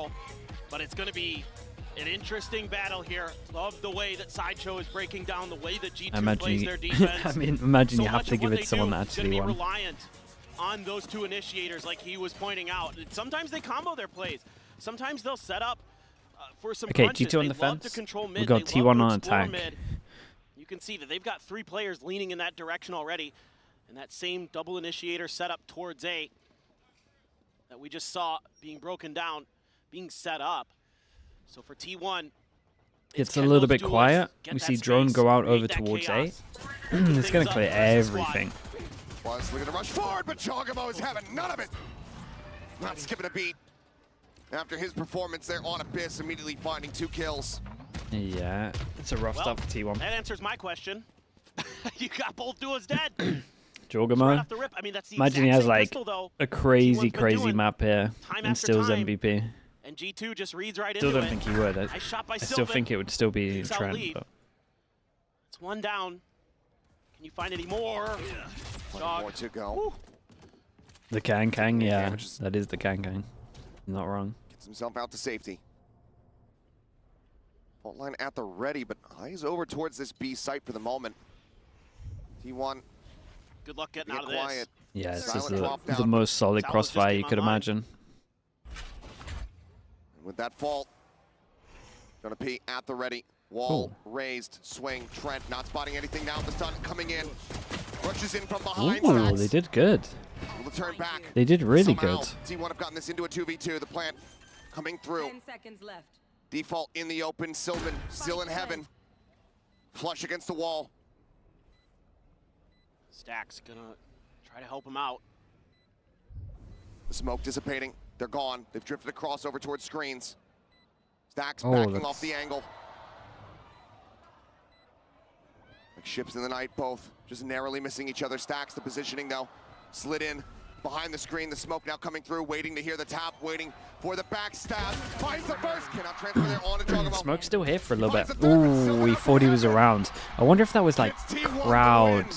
well. But it's going to be an interesting battle here. Love the way that Sideshow is breaking down, the way that G2 plays their defense. I mean, imagine So you have much to of give what it they someone do that is gonna actually be won. reliant on those two initiators, like he was pointing out. Sometimes they combo their plays. Sometimes they'll set up for some Okay, crunches. G2 on They the love to fence. control mid. We got They love T1 to on explore attack. mid. You can see that they've got 3 players leaning in that direction already. And that same double initiator setup towards A that we just saw being broken down, being set up. So for T1, It's a little bit quiet. We see drone go out over towards A. It's going to clear everything. Was looking to rush forward, but Jogamo is having none of it. Not skipping a beat. After his performance there on Abyss, immediately finding 2 kills. Yeah, it's a rough start for T1. That answers my question. You got both duos dead. Jogamo. Right off the rip. I mean, that's the Imagine he exact has same like pistol, though, a crazy, T1's been crazy doing map here time and after steals time. MVP. And G2 just reads right Still into don't it. think he would. Nice shot by I still Sylvan. think it would still be Takes out Trent. lead. But It's 1 down. Can you find any more? One more to go. Woo. the Kang, yeah, Damages. that is the Kang. Not wrong. Gets himself out to safety. Fault line at the ready, but eyes over towards this B site for the moment. T1 Good luck getting get out of this. quiet. Yeah, it's just Silent drop the down. most solid Salas just crossfire came you could online. imagine. And with that fault, gonna be at the ready. Wall raised, swing. Trent not spotting anything now. The stun coming in. Rushes in from behind. Ooh, Sacks. they did good. Will turn back. They did really Somehow, good. T1 have gotten this into a 2v2. The plant coming through. 10 seconds left. Default in the open. Sylvan still in heaven. Flush against the wall. Stack's gonna try to help him out. The smoke dissipating. They're gone. They've drifted across over towards screens. Stacks Oh, backing that's- off the angle. Like ships in the night, both just narrowly missing each other. Stacks the positioning though. Slid in behind the screen. The smoke now coming through, waiting to hear the tap, waiting for the backstab. Finds the first. Cannot transfer there on to Jogamo. Smoke's still here for a little bit. Finds the third, but Ooh, Sylvan he up thought he for was heaven. around. I wonder if that was like It's T1 crowd going.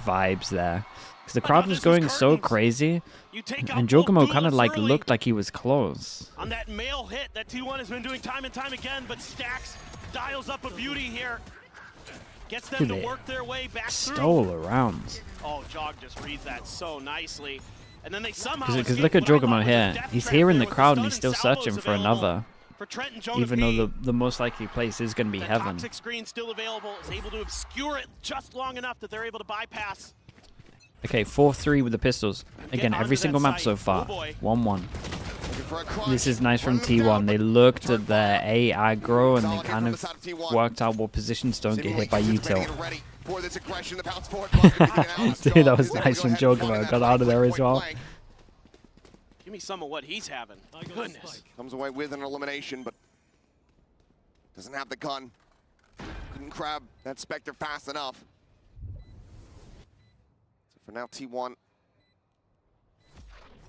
vibes there. Because the crowd was going so crazy, You take out and both Jogamo kind of duos like early looked like he was close. on that mail hit that T1 has been doing time and time again, but Stacks dials up a beauty here. Gets them Dude, to they work their way back through. Stole around. Oh, Jog just reads that so nicely. And then they somehow Because escape look at what I thought Jogamo was a here. death He's trap here in there the with crowd stun and he's still salvos searching for available another. For Trent and Jonah Even P. though the most likely place is going to be The heaven. toxic screen still available, is able to obscure it just long enough that they're able to bypass. Okay, 4-3 with the pistols. Again, onto every that single map site. so Oh far. boy. 1-1. Looking for a crunch. This is nice from Running them down, T1. They but looked turn at their A aggro and they Solid hit kind from of the side of T1. worked out what positions don't get Seemingly hit by anticipating util. and ready for this aggression. The bounce forward block to begin out. Dude, that was Is able to nice go from ahead and find Jogamo. that Got out of there as point well. blank. Give me some of what he's having. Goodness. Comes away with an elimination, but doesn't have the gun. Couldn't grab that Spectre fast enough. So for now, T1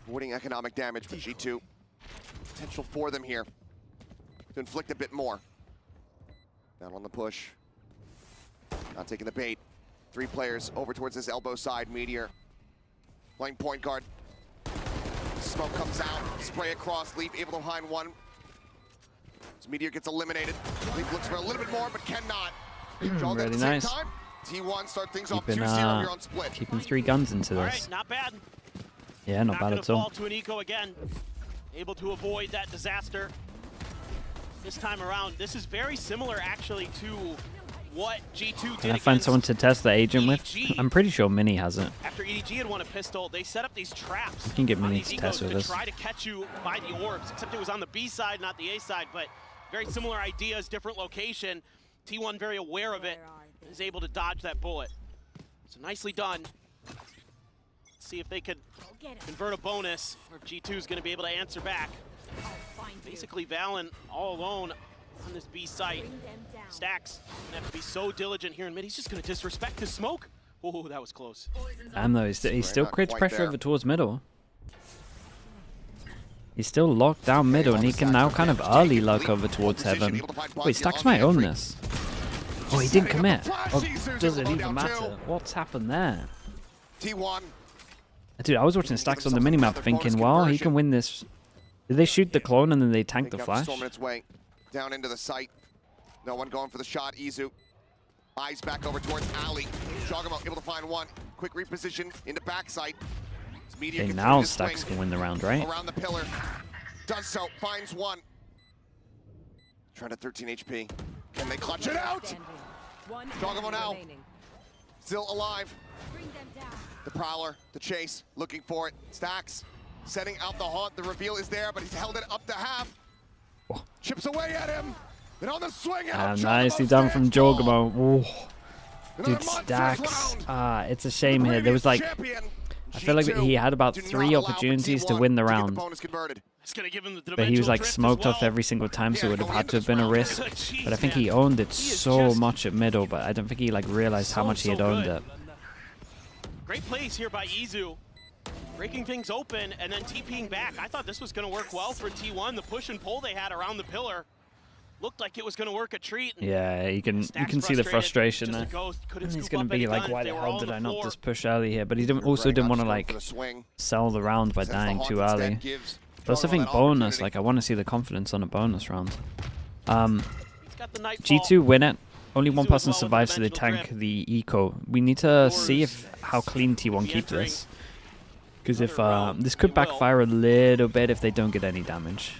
avoiding economic damage, but G2 potential for them here to inflict a bit more. Down on the push. Not taking the bait. 3 players over towards this elbow side. Meteor playing point guard. Smoke comes out, spray across. Leaf able to find one. As Meteor gets eliminated. Leaf looks for a little bit more, but cannot. Jog at Really the same nice. time. T1 start things off Keeping, 2-0 here on split. keeping 3 guns into All this. right, not bad. Yeah, not Not bad gonna at all. fall to an eco again. Able to avoid that disaster. This time around, this is very similar actually to what G2 did Can I find against someone to test the agent with? EDG. I'm pretty sure Mini has it. After EDG had won a pistol, they set up these traps. You can get on Mini these to test ecos with to us. try to catch you by the orbs, except it was on the B side, not the A side, but very similar ideas, different location. T1 very aware of it, is able to dodge that bullet. So nicely done. Let's see if they could convert a bonus, or if G2 is going to be able to answer back. Basically, Valen all alone on this B site. Stacks gonna have to be so diligent here in mid. He's just going to disrespect his smoke. Oh, that was close. Damn though, he still not creates quite pressure there. over towards middle. He's still locked down middle, and he can now kind of early lock over towards heaven. Wait, Stacks might own this. Oh, he didn't commit. Oh, does it even matter? What's happened there? T1 Dude, I was watching Stacks on the minimap thinking, well, he can win this Did they shoot the clone and then they tank the Picking up flash? Storm in its way down into the site. No one going for the shot. Izu. Eyes back over towards Ali. Jogamo able to find one. Quick reposition into backside. Okay, now Stacks can win the round, right? Around the pillar. Does so. Finds one. Trying to 13 HP. Can they clutch it out? Jogamo now. Still alive. The Prowler, the chase, looking for it. Stacks setting out the haunt. The reveal is there, but he's held it up to half. Oh. Chips away at him. And on the swing out. Nicely done from Jogamo. Oh. Dude, Stacks. It's a shame here. There was like, I feel like he had about 3 opportunities to win the round. But he was like smoked off every single time, so it would have had to have been a risk. But I think he owned it so much at middle, but I don't think he like realized how much he had owned it. Great plays here by Izu. Breaking things open and then TPing back. I thought this was going to work well for T1. The push and pull they had around the pillar looked like it was going to work a treat. Yeah, you can see the frustration there. And he's going to be like, why the hell did I not just push early here? But he also didn't want to like sell the round by dying too early. I also think bonus, like I want to see the confidence on a bonus round. G2 win it. Only one person survives, so they tank the eco. We need to see how clean T1 keep this. Because if this could backfire a little bit if they don't get any damage.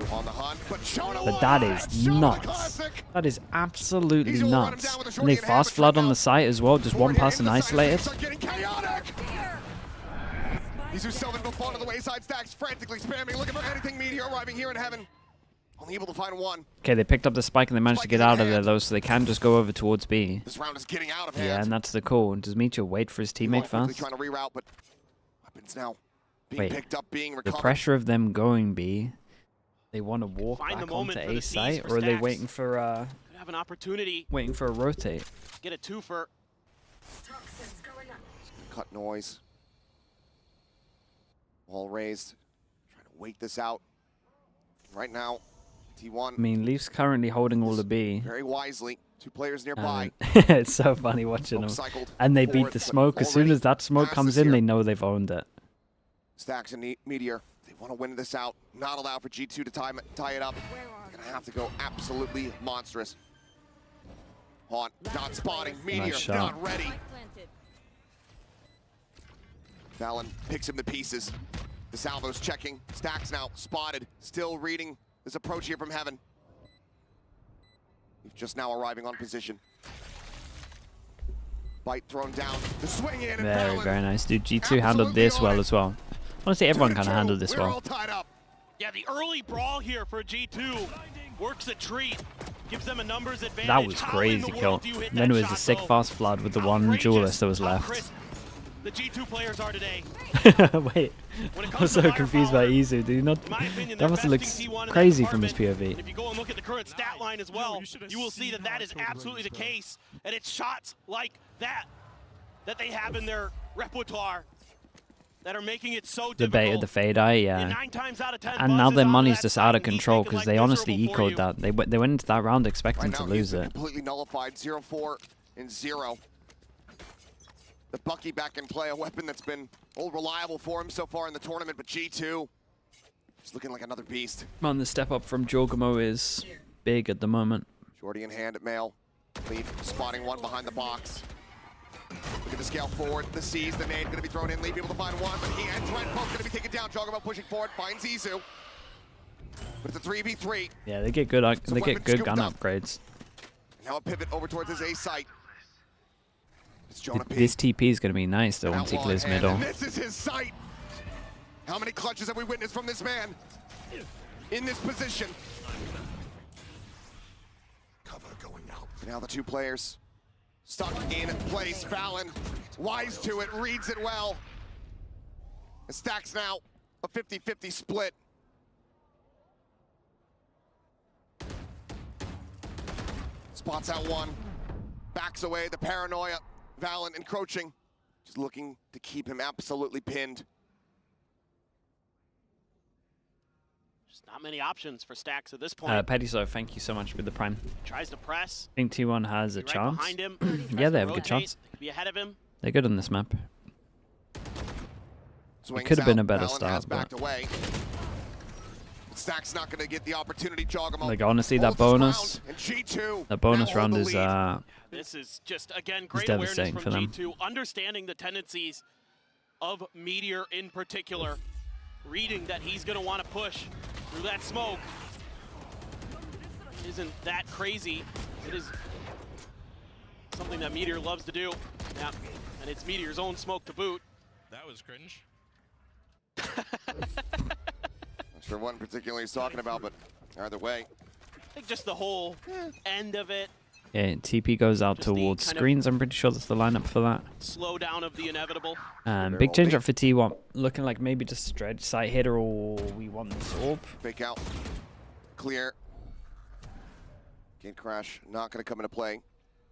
But that is nuts. That is absolutely nuts. And they fast flood on the site as well, just one person isolated. Izu Selvin will fall to the wayside. Stacks frantically spamming, looking for anything meteor arriving here in heaven. Only able to find one. Okay, they picked up the spike and they managed to get out of there though, so they can just go over towards B. This round is getting out of hand. Yeah, and that's the call. Does Meteor wait for his teammate first? Trying to reroute, but weapons now being picked up, being recovered. The pressure of them going B, they want to walk back onto A site, or are they waiting for could have an opportunity. Waiting for a rotate? Get a 2 for. Cut noise. Wall raised. Trying to wait this out. Right now, T1. I mean, Leaf's currently holding all the B. Very wisely. 2 players nearby. It's so funny watching them. And they beat the smoke. As soon as that smoke comes in, they know they've owned it. Stacks and Meteor. They want to win this out. Not allow for G2 to tie it up. They're going to have to go absolutely monstrous. Haunt not spotting. Meteor not ready. Valen picks him to pieces. The salvo's checking. Stacks now spotted. Still reading this approach here from heaven. He's just now arriving on position. Bite thrown down. The swing in. Very nice, dude. G2 handled this well as well. Honestly, everyone kind of handled this well. Yeah, the early brawl here for G2 works a treat. Gives them a numbers advantage. That was crazy kill. Then it was a sick fast flood with the one duelist that was left. The G2 players are today. Wait, I'm so confused by Izu. Do you not? That must have looked crazy from his POV. If you go and look at the current stat line as well, you will see that that is absolutely the case. And it's shots like that they have in their repertoire that are making it so difficult. The bait of the fade eye, yeah. 9 times out of 10 and now their money's just out of control because they honestly ecoed that. They went into that round expecting to lose it. Completely nullified. 0-4 and 0. The Bucky back in play, a weapon that's been old reliable for him so far in the tournament, but G2 is looking like another beast. Man, the step up from Jogamo is big at the moment. Shorty in hand at Mail. Lead spotting one behind the box. Look at the scale forward. The C's, the nade going to be thrown in. Leaf able to find one, but he and Trent both going to be taken down. Jogamo pushing forward, finds Izu. But it's a 3v3. Yeah, they get good gun upgrades. Now a pivot over towards his A site. This TP is going to be nice though once he clears middle. This is his sight. How many clutches have we witnessed from this man in this position? Cover going out. Now the 2 players stuck in place. Valen, wise to it, reads it well. It Stacks now a 50-50 split. Spots out one, backs away, the paranoia. Valen encroaching, just looking to keep him absolutely pinned. Just not many options for Stacks at this point. Petty, thank you so much for the prime. Tries to press. I think T1 has a chance. Behind him. Yeah, they have a good chance. Be ahead of him. They're good on this map. It could have been a better start. But Stack's not going to get the opportunity. Jogamo. Like, honestly, that bonus, And G2 that bonus now round hold is the This is just, again, great devastating awareness for from them. G2, understanding the tendencies of Meteor in particular, reading that he's going to want to push through that smoke. Isn't that crazy? It is something that Meteor loves to do. Yeah, and it's Meteor's own smoke to boot. That was cringe. Not sure what in particular he's talking about, but either way. I think just the whole end of it. Yeah, TP goes out Just the towards kind of screens. I'm pretty sure that's the lineup for that. Slow down of the inevitable. And They're big change holding. up for T1. Looking like maybe just stretch side hitter, or we want this orb. Fake out. Clear. Gate crash not going to come into play.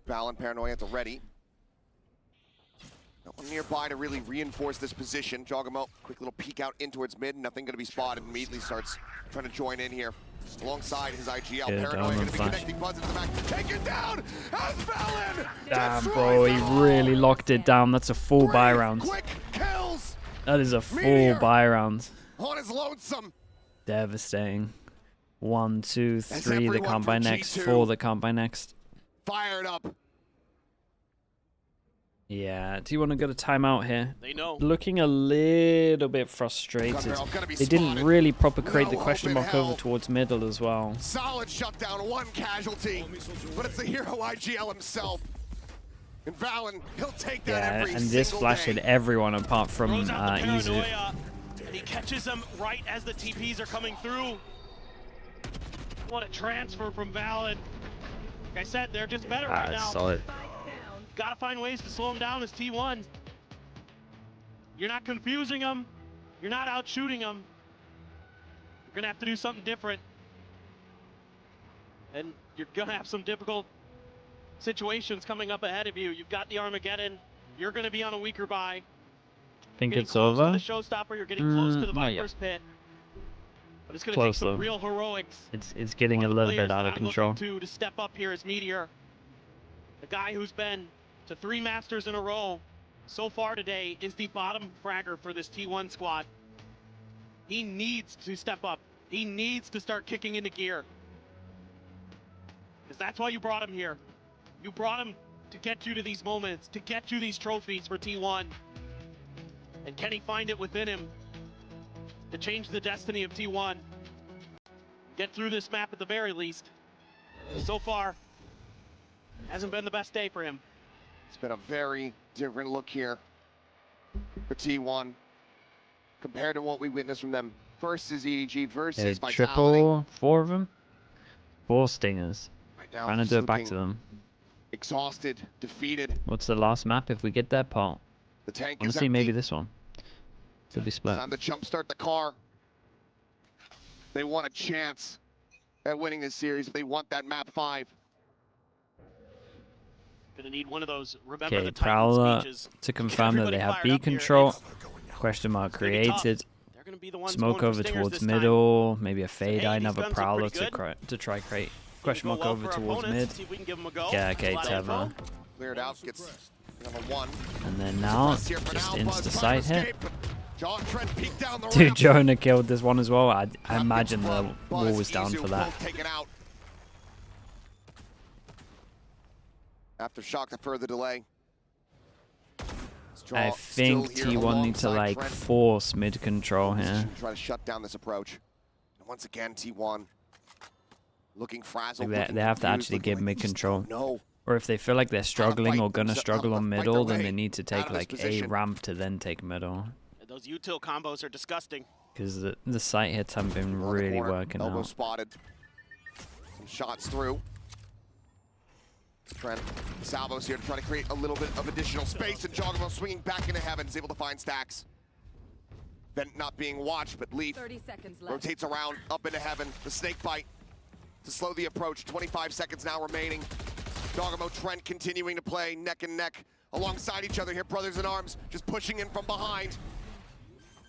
Val and Paranoia at the ready. No one nearby to really reinforce this position. Jogamo, quick little peek out in towards mid. Nothing going to be spotted. Immediately starts trying to join in here. Alongside his IGL. Good, Paranoia going to be flash. connecting Buzz into the back. Take it down! As Valen Damn, destroys bro, he them all! really locked it down. That's a full buy Three round. Quick kills That is a full Meteor. buy round. on his lonesome. Devastating. 1, 2, That's 3 that everyone can't buy from next. G2. 4 that can't buy next. Fired up. Yeah, do you want to go to timeout here? They know. Looking a little bit frustrated. Gunbarrel gonna be They didn't spotted. really proper create No the question hope in mark over hell. towards middle as well. Solid shutdown, one casualty. But it's the hero IGL himself. And Valen, he'll take that Yeah, every and this single flash day. hit everyone apart from Throws out the Easy. Paranoia, and he catches them right as the TPs are coming through. What a transfer from Valen. Like I said, they're just better right now. Solid. Gotta find ways to slow him down as T1. You're not confusing him. You're not out shooting him. You're gonna have to do something different. And you're gonna have some difficult situations coming up ahead of you. You've got the Armageddon. You're gonna be on a weaker buy. Think Getting it's close to over? the showstopper. You're getting close to the not yet. Viper's pit. But it's gonna Close, take some though. real heroics. It's getting a little bit out of control. To step up here is Meteor. The guy who's been to 3 Masters in a row so far today is the bottom fragger for this T1 squad. He needs to step up. He needs to start kicking into gear. Because that's why you brought him here. You brought him to get you to these moments, to get you these trophies for T1. And can he find it within him to change the destiny of T1? Get through this map at the very least. So far, hasn't been the best day for him. It's been a very different look here for T1 compared to what we witnessed from them versus EG versus Vitality. Triple, 4 of them? 4 stingers. Right now, Trying to just do it back looking to them. Exhausted, defeated. What's the last map if we get that part? The tank is Honestly, empty. maybe this one. Could be split. Time to jumpstart the car. They want a chance at winning this series if they want that map 5. Gonna need one of those remember Okay, the Prowler Titan speeches. to confirm that Everybody they have fired B up here. control. It's Question mark gonna be tough. created. They're gonna be the ones Smoke going for over stingers towards this time. middle. Maybe a fade hey, eye, these another guns look Prowler pretty good. to try create. Gonna Question go mark well over for our towards opponents. mid. See if we can give them a go. Yeah, okay, A lot of Teva. info. Cleared out, gets number 1. And then now, Buzz here for just now. Buzz insta trying to side hit. escape, but John Trent peeked down the Dude, ramp. Jonah killed this one as well. I Trap imagine gets the spun. wall Buzz, was down Izu for that. both taken out. Aftershock to further delay. Straw I still think here T1 need to alongside like Trent. force mid control here. Position to try to shut down this approach. And once again, T1 looking frazzled. Like looking they have to confused, actually looking give like mid they just control. don't know. Or if they feel like they're struggling fight or gonna themselves- struggle on fight their middle, then way they need to out take of this like a position. ramp to then take middle. Those util combos are disgusting. Because the sight hits haven't been On the really corner, working elbow out. spotted. Some shots through. Trent Salvos here to try to create a little bit of additional space, and Jogamo swinging back into heaven is able to find stacks. Vent not being watched, but Leaf 30 seconds left. rotates around up into heaven. The snake bite to slow the approach. 25 seconds now remaining. Jogamo, Trent continuing to play neck and neck alongside each other here, brothers in arms, just pushing in from behind.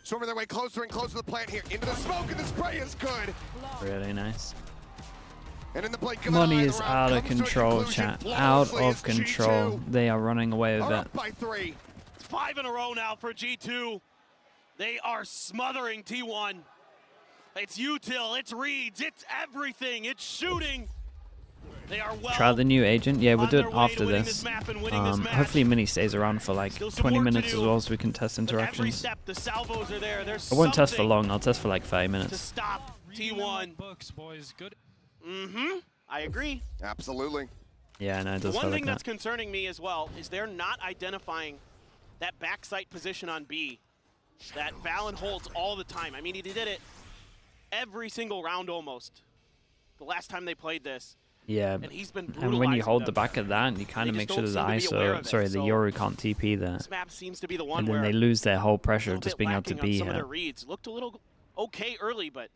Swarming their way closer and closer to the plant here. Into the smoke, and the spray is good. Really nice. And in the blink of Money an eye, is the round out of comes to a control, conclusion chat. Out flawlessly of as control. G2 They are running away with are it. up by 3. It's 5 in a row now for G2. They are smothering T1. It's util, it's reads, it's everything, it's shooting. They are well. Try the new agent. Yeah, we'll do it on their way after to winning this. map and winning this match. Hopefully Mini stays around for like Still some 20 work to minutes as do, well so we can test but every interactions. step, the salvos are there. There's I won't test for something long. I'll test for like 5 to minutes. stop T1. Books, boys. Good. I agree. Absolutely. Yeah, no, it does One feel thing like that's that. concerning me as well is they're not identifying that backside position on B that Valen holds all the time. I mean, he did it every single round almost the last time they played this. Yeah, And he's been and when you brutalizing hold them. the back of that, you kind of They make just sure don't there's seem to be aware ISO. of it, Sorry, the so Yoru can't TP there. This map seems to be the one And then where they lose their whole a pressure little just bit being able to lacking on be some of here. their reads. Looked a little okay early, but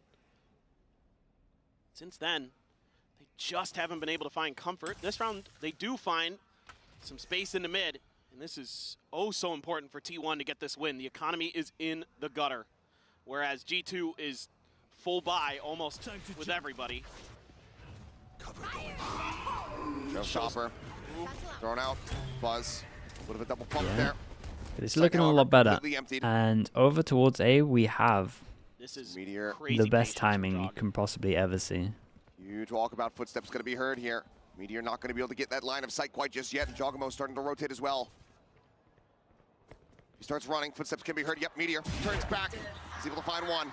since then, they just haven't been able to find comfort. This round, they do find some space in the mid, and this is oh so important for T1 to get this win. The economy is in the gutter, whereas G2 is full buy almost with everybody. Showstopper. Thrown out. Buzz. A bit of a double pump Yeah. there. But it's Second looking a however, lot better. completely emptied. And over towards A, we have This is Meteor. crazy the best patience from timing you Dog. can possibly ever see. Huge walkabout footsteps going to be heard here. Meteor not going to be able to get that line of sight quite just yet. Jogamo starting to rotate as well. He starts running. Footsteps can be heard. Yep, Meteor turns back. He's able to find one.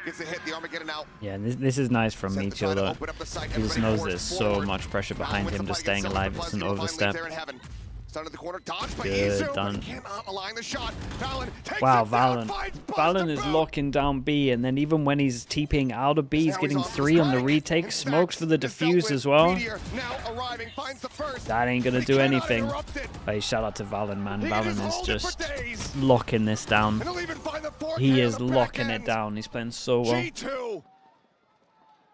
Gets the hit. The Armageddon out. Yeah, and this is nice from Set the Meteor try to though. open up the sight. He just Everybody knows forces there's so forward. much pressure Val behind wins him the just fight staying against alive. Buzz. It's an Able to find overstep. leads there in heaven. Starting at the corner. Dodged by Good, Izu, but done. cannot align the shot. Valen takes Wow, it down, Valen. finds Buzz Valen to is boot. locking down B, and then even when he's TPing out of B, he's Now getting on 3 on the strike. retake. In Smokes fact, for the is dealt defuse with. as well. Meteor now arriving, finds the first. That ain't gonna They do cannot anything. interrupt it. Hey, shout out to Valen, man. He can Valen is hold it for just days. locking this down. And he'll even find the 4K He on is the back locking it end. down. He's playing so well. G2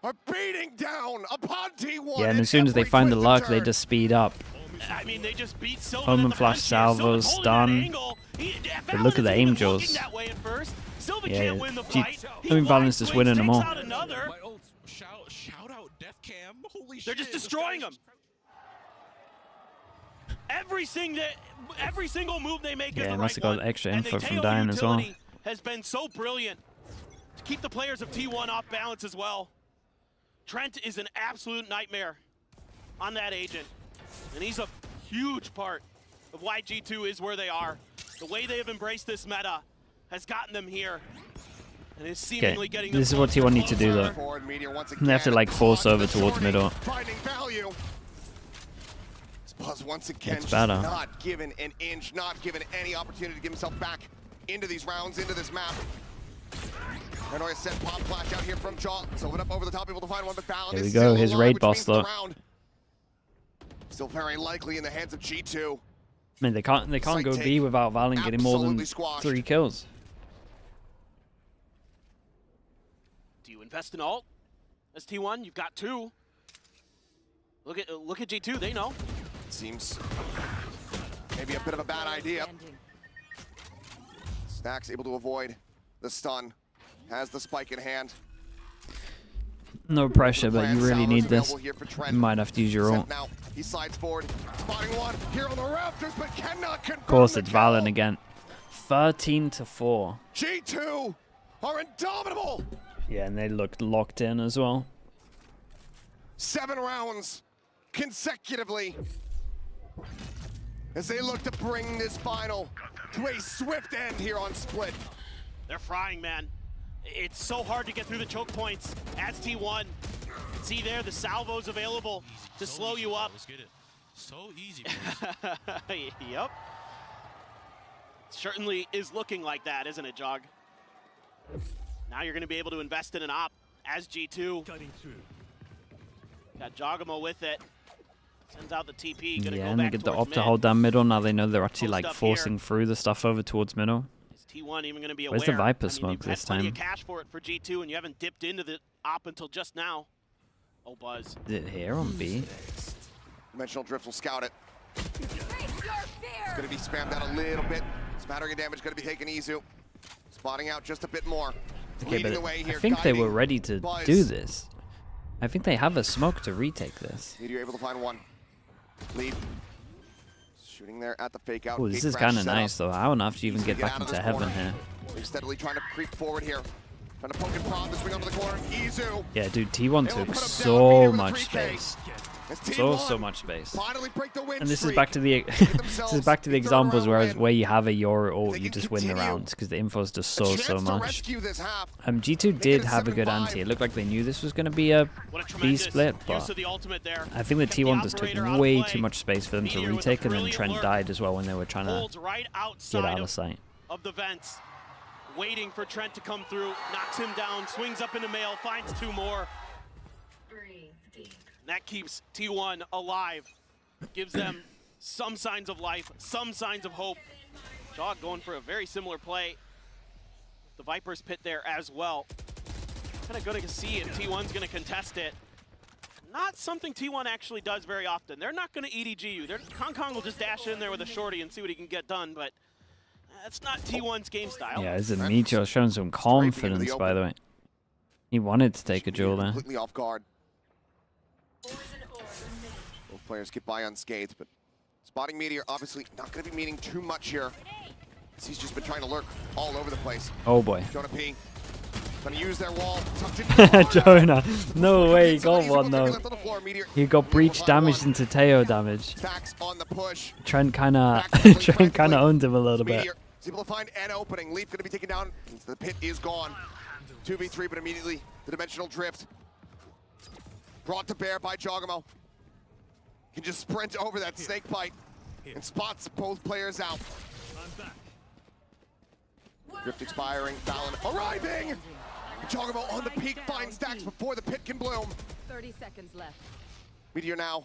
are beating down upon T1. Yeah, and in as soon as they every find the twist luck, and they turn. just speed up. I mean, they just beat Sylvan Home at and the flash punch here. salvos, Sylvan's holding that stun. angle. But look at the Valen's aim even jaws. looking that way at first. Sylvan Yeah, can't win the G- fight. I He mean, wide Valen's just swings, winning them takes all. out another. My ult. Shout out Def Cam. Holy shit. They're just this destroying guy's- him. Every single move they make Yeah, is the he right must have got one. extra And info the from Teo Diane as well. utility has been so brilliant to keep the players of T1 off balance as well. Trent is an absolute nightmare on that agent, and he's a huge part of why G2 is where they are. The way they have embraced this meta has gotten them here, and is seemingly getting them this is what closer T1 and need to do, closer. though. Forward Meteor once They have to, again. like, force Buzz over the towards shorty, middle. Finding value. Buzz once again It's just better. not given an inch, not given any opportunity to get himself back into these rounds, into this map. Paranoia set pop flash out here from Jaw. So it up over the top, able to find one, but Valen Here is we go, still his alive, raid which boss, means the though. round still very likely in the hands of G2. I mean, they can't Sight go take B without Valen getting more than absolutely squashed. 3 kills. Do you invest in ult? As T1, you've got 2. Look at G2, they know. Seems maybe a bit of a bad idea. Stacks able to avoid the stun. Has the spike in hand. No pressure, but you really Salvos need this. available here for Trent. You might have to use your Set ult. now. He slides forward, spotting one here on the rafters, but cannot confirm. Of course, the it's kill. Valen again. 13-4. G2 are indomitable. Yeah, and they looked locked in as well. 7 rounds consecutively as they look to bring this final to a swift end here on Split. They're frying, man. It's so hard to get through the choke points as T1. See there, the salvos available to slow you up. Let's get it. So easy, boys. Yep. Certainly is looking like that, isn't it, Jog? Now you're going to be able to invest in an op as G2. Got Jogamo with it. Sends out the TP. Gonna Yeah, go and they back get the towards op to mid. hold down middle. Now they know they're actually Post like up forcing here. through the stuff over towards middle. Is T1 even going to be aware? Where's the Viper I mean, smoke you've had this plenty time? of cash for it for G2, and you haven't dipped into the op until just now. Oh, Buzz. Is it here on B? Dimensional Drift will scout it. It's going to be spammed out a little bit. Smattering of damage going to be taken Izu. Spotting out just a bit more. Okay, Leading but the way I here, think they were guiding ready to Buzz. do this. I think they have a smoke to retake this. Meteor able to find one. Lead. Shooting there at the fake out. Oh, this Gate is crash kind of set up. nice though. I don't have to even Easy to get get back out of into this heaven corner. here. They're steadily trying to creep forward here. Trying to poke and prod the swing onto the corner. Izu. Yeah, dude, T1 Able to took put him down. so Meteor with a much 3K. space. As So T1 much space. finally break the win And this is streak. back to the this is back to the examples where you have a Yoru ult, you just win the rounds because the info's just so much. G2 did have a good ante. It looked like they knew this was going to be a B split, but I think the T1 just took way too much space for them to retake, and then Trent died as well when they were trying to get out of sight. Of the vents, waiting for Trent to come through, knocks him down, swings up into mail, finds 2 more. That keeps T1 alive, gives them some signs of life, some signs of hope. Jog going for a very similar play. The Viper's pit there as well. Kind of good to see if T1's going to contest it. Not something T1 actually does very often. They're not going to EDG you. Kong Kong will just dash in there with a shorty and see what he can get done, but that's not T1's game style. Yeah, is it Meteor showing some confidence, by the way. He wanted to take a duel there. Completely off guard. Both players get by unscathed, but spotting Meteor obviously not going to be meaning too much here. He's just been trying to lurk all over the place. Oh boy. Jonah P. Trying to use their wall. Jonah. No way, he got one though. He got breach damage into Teo damage. On the push. Trent kind of owned him a little bit. He's able to find an opening. Leaf going to be taken down. The pit is gone. 2v3, but immediately the dimensional drift brought to bear by Jogamo. Can just sprint over that snake bite and spots both players out. Drift expiring, Fallon arriving! Jogamo on the peak, finds stacks before the pit can bloom. 30 seconds left. Meteor now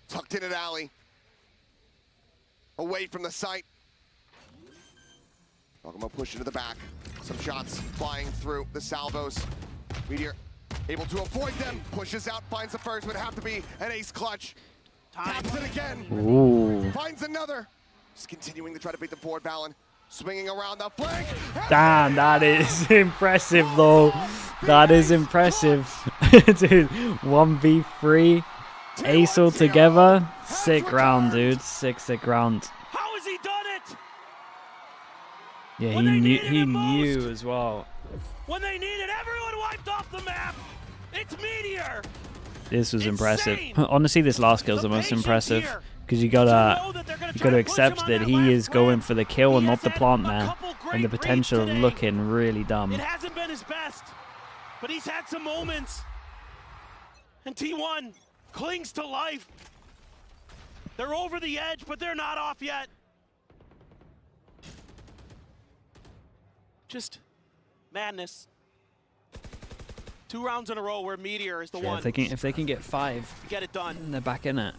tucked in at alley, away from the site. Jogamo push into the back. Some shots flying through the salvos. Meteor able to avoid them, pushes out, finds the first, would have to be an ace clutch. Taps it again. Ooh. Finds another. Just continuing to try to beat the forward, Fallon. Swinging around the flank. Damn, that is impressive though. That is impressive. Dude, 1v3. Ace all together. Sick round, dude. Sick round. How has he done it? Yeah, he knew as well. When they needed everyone wiped off the map, it's Meteor. This was impressive. Honestly, this last kill's the most impressive because you gotta accept that he is going for the kill and not the plant there, and the potential looking really dumb. It hasn't been his best, but he's had some moments, and T1 clings to life. They're over the edge, but they're not off yet. Just madness. 2 rounds in a row where Meteor is the one. If they can get 5, get it done. They're back in it.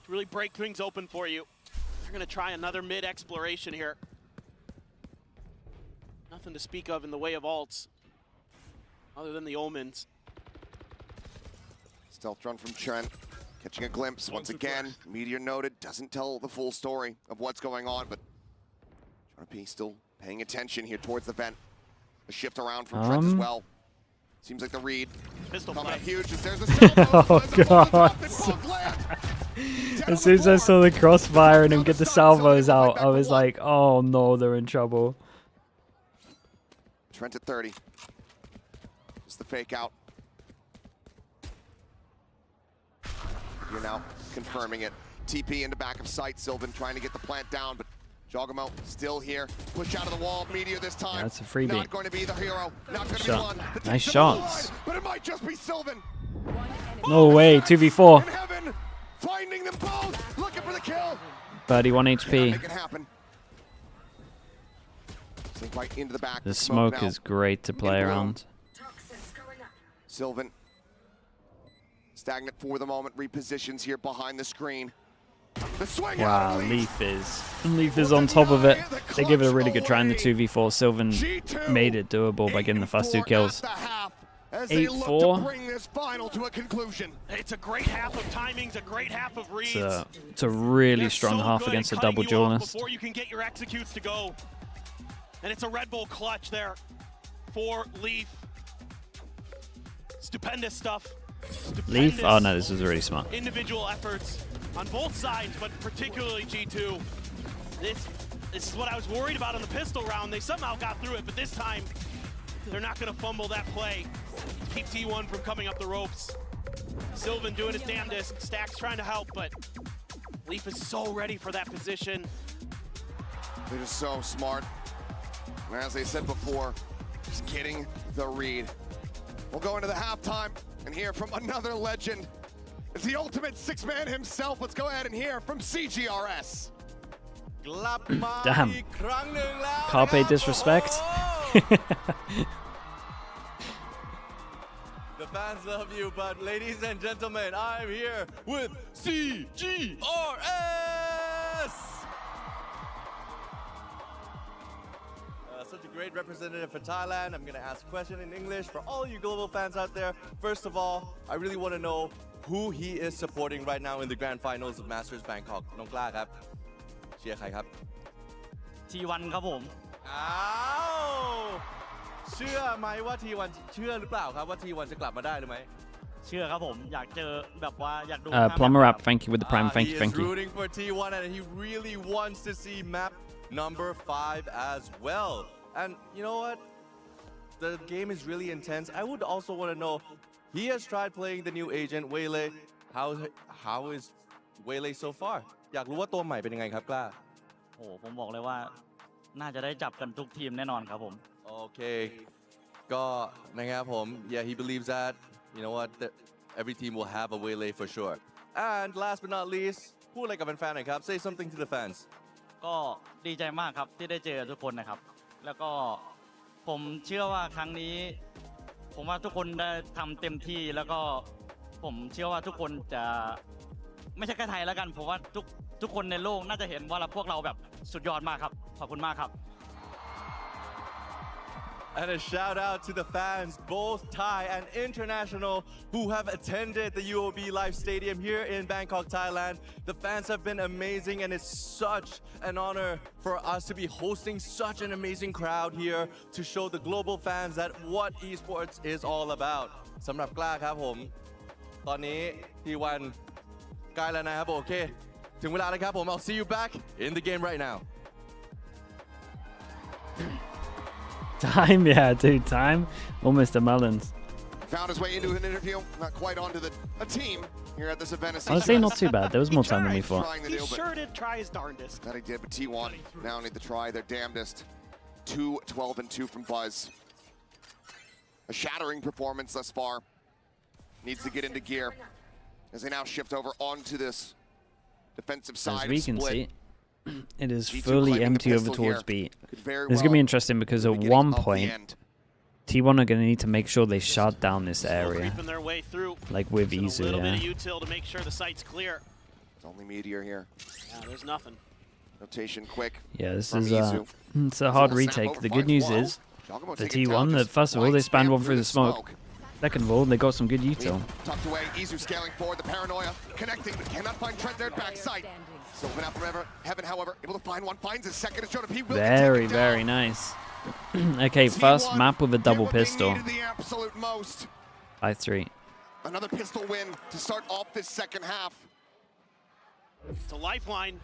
To really break things open for you. They're gonna try another mid exploration here. Nothing to speak of in the way of ults, other than the omens. Stealth run from Trent, catching a glimpse once again. Meteor noted, doesn't tell the full story of what's going on, but RP still paying attention here towards the vent. A shift around from Trent as well. Seems like the read. Pistol coming play. up huge as there's a salvo. Oh god. As soon as I saw the crossfire and him get the salvos out, I was like, oh no, they're in trouble. Trent at 30. It's the fake out. You're now confirming it. TP into back of sight. Sylvan trying to get the plant down, but Jogamo still here. Push out of the wall. Meteor this time. Yeah, that's a freebie. Not going to be the hero. Not going to be Shot. one. Nice shots. But it might just be Sylvan. No way, 2v4. In heaven, finding them both. Looking for the kill. 31 Cannot HP. make it happen. Sink right into the back. The smoke now. is great to play In bloom. around. Sylvan. Stagnant for the moment. Repositions here behind the screen. The swing Wow, out, Leaf is on top of it. They give it a really good try in the 2v4. Sylvan G2 made it doable by getting the first 2 kills. 8-4. It's a great half of timings, a great half of reads. It's a really They're strong so half good against at a cutting double you off duelist. before you can get your executes to go. And it's a Red Bull clutch there for Leaf. Stupendous stuff. Leaf? Stupendous Oh no, this was really smart. individual efforts on both sides, but particularly G2. This is what I was worried about in the pistol round. They somehow got through it, but this time They're not going to fumble that play. Keep T1 from coming up the ropes. Sylvan doing his damnedest. Stack's trying to help, but Leaf is so ready for that position. They're just so smart. And as they said before, just getting the read. We'll go into the halftime and hear from another legend. It's the ultimate six-man himself. Let's go ahead and hear from CGRS. Damn. Carpe disrespect. The fans love you, but ladies and gentlemen, I'm here with CGRS! Such a great representative for Thailand. I'm gonna ask a question in English for all you global fans out there. First of all, I really want to know who he is supporting right now in the grand finals of Masters Bangkok. น้องกล้าครับ เชียร์ใครครับ T1 ครับผม อ้าวเชื่อไหมว่า T1 เชื่อหรือเปล่าครับว่า T1 จะกลับมาได้หรือไม่ เชื่อครับผมอยากเจอแบบว่าอยากดู Plumber up, thank you with the prime, thank you, thank He is you. rooting for T1 and he really wants to see map number 5 as well. And you know what? The game is really intense. I would also want to know, he has tried playing the new agent, Waylay. How is Waylay so far? อยากรู้ว่าตัวใหม่เป็นยังไงครับกล้า โอ้ผมบอกเลยว่าน่าจะได้จับกันทุกทีมแน่นอนครับผม Okay. ก็นะครับผม Yeah, he believes that. You know what? That every team will have a Waylay for sure. And last but not least, พูดอะไรกับแฟนๆหน่อยครับ Say something to the fans. ก็ดีใจมากครับที่ได้เจอทุกคนนะครับแล้วก็ผมเชื่อว่าครั้งนี้ผมว่าทุกคนได้ทำเต็มที่แล้วก็ผมเชื่อว่าทุกคนจะไม่ใช่แค่ไทยแล้วกันผมว่าทุกคนในโลกน่าจะเห็นว่าพวกเราแบบสุดยอดมากครับขอบคุณมากครับ And a shout out to the fans, both Thai and international, who have attended the UOB Live Stadium here in Bangkok, Thailand. The fans have been amazing, and it's such an honor for us to be hosting such an amazing crowd here to show the global fans that what esports is all about. สำหรับกล้าครับผม ตอนนี้ T1 ใกล้แล้วนะครับโอเค ถึงเวลาแล้วครับผม I'll see you back in the game right now. Time, yeah, dude, time. Almost a Mullins. Found his way into an interview, not quite onto a team here at this event. Honestly, not too bad. There was more time than we thought. He sure did try his darndest. That he did, but T1 now need to try their damnedest. 2-12-2 from Buzz. A shattering performance thus far. Needs to get into gear as they now shift over onto this defensive side. As we can split. see, it is G2 fully claiming the empty over pistol towards here. B. Could very This is going to be well interesting because be at the one beginning of the point, end. T1 are going to need to make sure they shut down this area. Creeping their way through. Like with Just a Izu, little bit yeah. of util to make sure the site's clear. It's only Meteor here. Yeah, there's nothing. Rotation quick. Yeah, this from is Izu. it's a hard Little snap retake. over The good finds news Wall. is Giacomo the taking down T1 that just first of all they wide spanned spam one through the smoke. Second of all, they got some good util. Tucked away, Izu scaling forward, the paranoia connecting, but cannot find Trent there at backside. Sylvan out from heaven, however, able to find one, finds his second, is Jonah P. will Very, take it down. very nice. Okay, first T1 map with a did double what they pistol. needed the absolute most. 5-3. Another pistol win to start off this second half. It's a lifeline.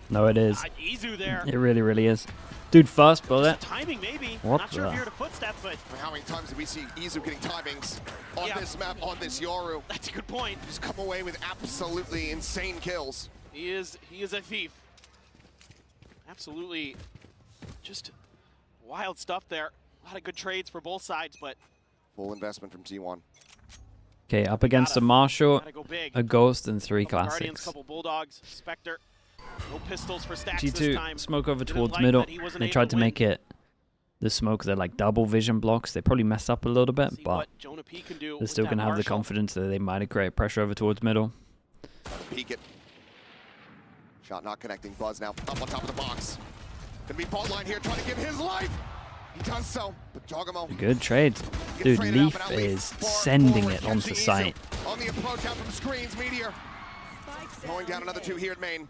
No, it is. Izu there. It really, really is. Dude, first bullet. Timing maybe. What Not sure the? if you heard a footstep, but How many times did we see Izu getting timings on Yeah. this map, on this Yoru? that's a good point. Just come away with absolutely insane kills. He is a thief. Absolutely just wild stuff there. A lot of good trades for both sides, but Full investment from T1. Okay, up against a Gotta- Marshall, gotta go big. a Ghost, and 3 Couple Guardians, classics. couple Bulldogs, Spectre. No pistols for Stacks this G2 time. smoke over Didn't towards like middle. that he wasn't They able tried to win. make it the smoke. They're like double vision blocks. They probably messed up a little bit, See but what Jonah P can do they're with still that going to have the Marshall. confidence that they might have created pressure over towards middle. Peek it. Shot not connecting. Buzz now up on top of the box. Gonna be fault line here, trying to give his life. He does so, but Giacomo. Good trade. gets Dude, traded out, Leaf but now Leaf is far sending forward, it onto catching Izu site. on the approach out from screens, Meteor. Going down another 2 here at main.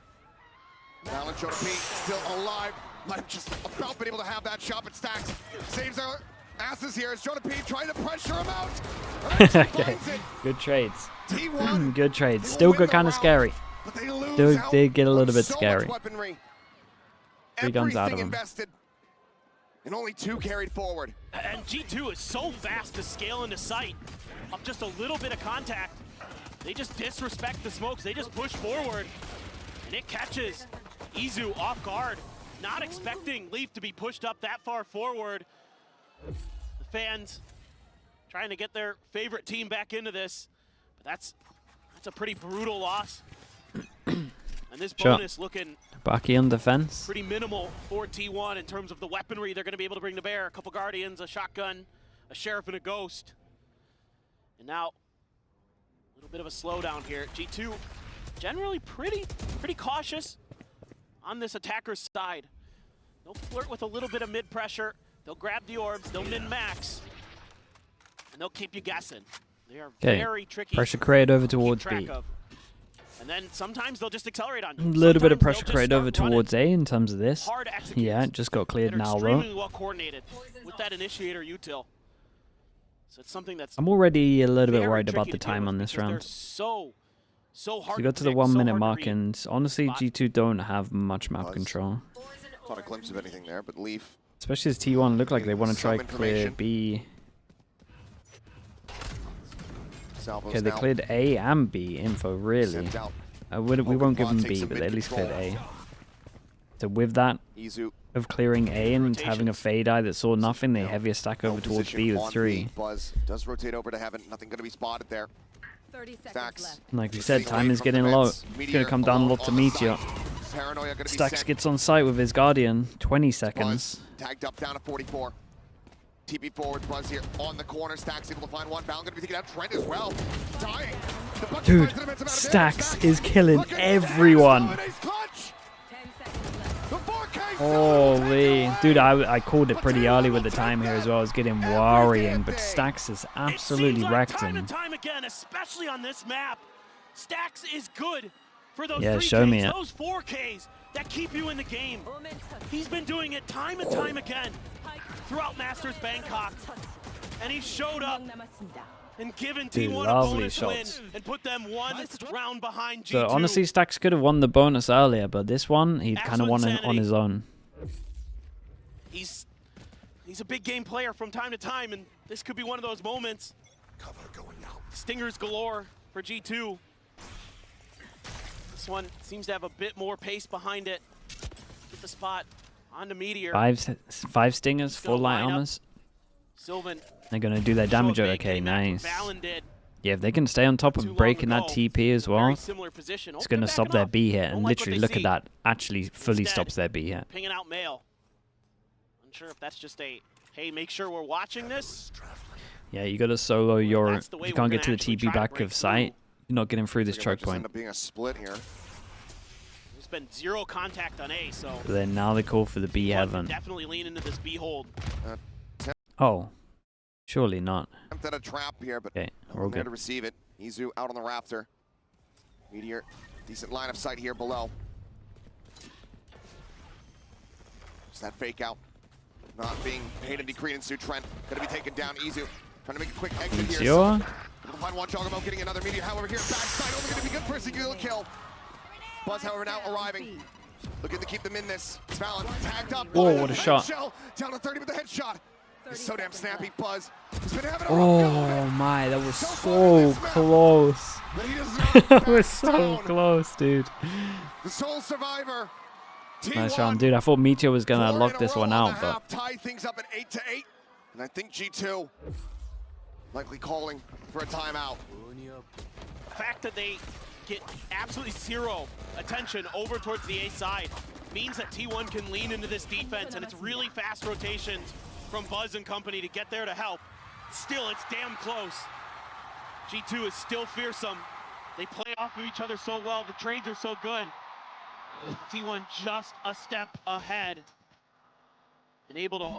Balance Jonah P still alive. Might have just about been able to have that shot, but Stacks saves their asses here as Jonah P trying to pressure him out. Okay, Finds it. good trades. T1. Good trades. They Still win got the kind of round, scary. but they lose Still out did get a on little bit so much scary. weaponry. 3 guns out of Everything him. invested. And only 2 carried forward. And G2 is so fast to scale into sight. Of just a little bit of contact, they just disrespect the smokes. They just push forward, and it catches Izu off guard. Not expecting Leaf to be pushed up that far forward. The fans trying to get their favorite team back into this, but that's a pretty brutal loss. And this bonus looking Baki on defense. pretty minimal for T1 in terms of the weaponry they're going to be able to bring to bear. A couple Guardians, a shotgun, a Sheriff, and a Ghost. And now, a little bit of a slowdown here. G2 generally pretty cautious on this attacker's side. They'll flirt with a little bit of mid pressure. They'll grab the orbs, they'll min-max, and they'll keep you guessing. They are very tricky. Pressure created over to keep towards track B. of. And then sometimes they'll just accelerate on you. A little bit of Sometimes pressure they'll created just over start towards running A in terms of this. hard executes Yeah, it just got cleared that are now extremely though. well coordinated with that initiator util. So it's something that's I'm already a little bit very worried about tricky the to deal time with on this because they're round. so hard So you got to the predict, 1 so minute hard to mark, read. and honestly, Spot. G2 don't have much map Buzz. control. Caught a glimpse of anything there, but Leaf. Especially as T1 look like they want to try Some clear information. B. Salvos Okay, they now cleared A and B info, really. sent out. We Hogan won't give Pod them takes B, some but they at least cleared mid-control. A. So with that, Izu of clearing A and having a Rotations. fade eye that saw nothing, they Now, heavier stack held over towards position B with on 3. B. Buzz does rotate over to heaven. Nothing going to be spotted there. 30 seconds Stacks. left. And like we Just said, sitting time away is from getting the low. vents. It's Meteor going to come down a alone lot to on the Meteor. side. Paranoia going to be Stacks sent. gets on site with his Guardian. 20 seconds. Buzz tagged up down to 44. TP forward, Buzz here on the corner. Stacks able to find one. Bound going to be taking out Trent as well. Dying. The bucket Dude, finds an immense amount of damage. Stacks is killing Look at everyone. Stacks, dominates clutch. 10 seconds left. The 4K Holy. Dude, I called it But pretty T1 early will with the take time here as that well. I was getting every worrying, damn but day. Stacks is It absolutely seems like wrecked time him. and time again, especially on this map, Stacks is good for those Yeah, 3Ks, show me it. those 4Ks that keep you in the game. Omen touch. He's been doing it time and time again throughout Masters Bangkok, and he showed up 남았습니다. and given Dude, T1 a lovely bonus shots. win and put them one round behind G2. So honestly, Stacks could have won the bonus earlier, but this one, he'd kind of Absolute won it on insanity. his own. He's a big game player from time to time, and this could be one of those moments. Cover going out. Stingers galore for G2. This one seems to have a bit more pace behind it. Get the spot onto Meteor. Five stingers, Still 4 light line up. armors. Sylvan. They're going to do their damage. Okay, nice. Valen did. Yeah, if they can stay on top Too long of breaking that ago. TP as Very well, similar position. it's Oh, going to they're stop backing their up. B hit. Don't And like what literally, they look see. at that. Actually, fully Instead. stops their B hit. Pinging out Mail. Unsure if that's just a, hey, make sure we're watching this. Yeah, you got to solo your. that's the way You we're can't gonna get to the actually TP try to back break of sight. You're not getting through this It might choke just end point. up being a split here. There's been 0 contact on A, so So then now they call for the B T1 can heaven. definitely lean into this B hold. Oh, surely not. Attempt at a trap here, but Okay, no we're all one there good. to receive it. Izu out on the rafter. Meteor, decent line of sight here below. Is that fake out? Not being paid any credence to Trent. Gonna be taken down. Izu trying to make a quick exit here. Meteor? We'll find one Jogamo getting another Meteor. However, here backside only gonna be good for a single kill. Buzz, however, now arriving. Looking to keep them in this. Valen tagged up. Whoa, what a Head shot. shell, down to 30 with the headshot. He's so damn snappy, Buzz. He's been having a Oh my, that was so close. But he does not That was back so down. close, dude. The sole survivor. Nice T1, round, dude. I thought Meteor was gonna 4 lock in a this row one on out, the but half, tie things up at 8-8. And I think G2 likely calling for a timeout. The fact that they get absolutely 0 attention over towards the A side means that T1 can lean into this defense, and it's really fast rotations from Buzz and company to get there to help. Still, it's damn close. G2 is still fearsome. They play off of each other so well. The trades are so good. T1 just a step ahead and able to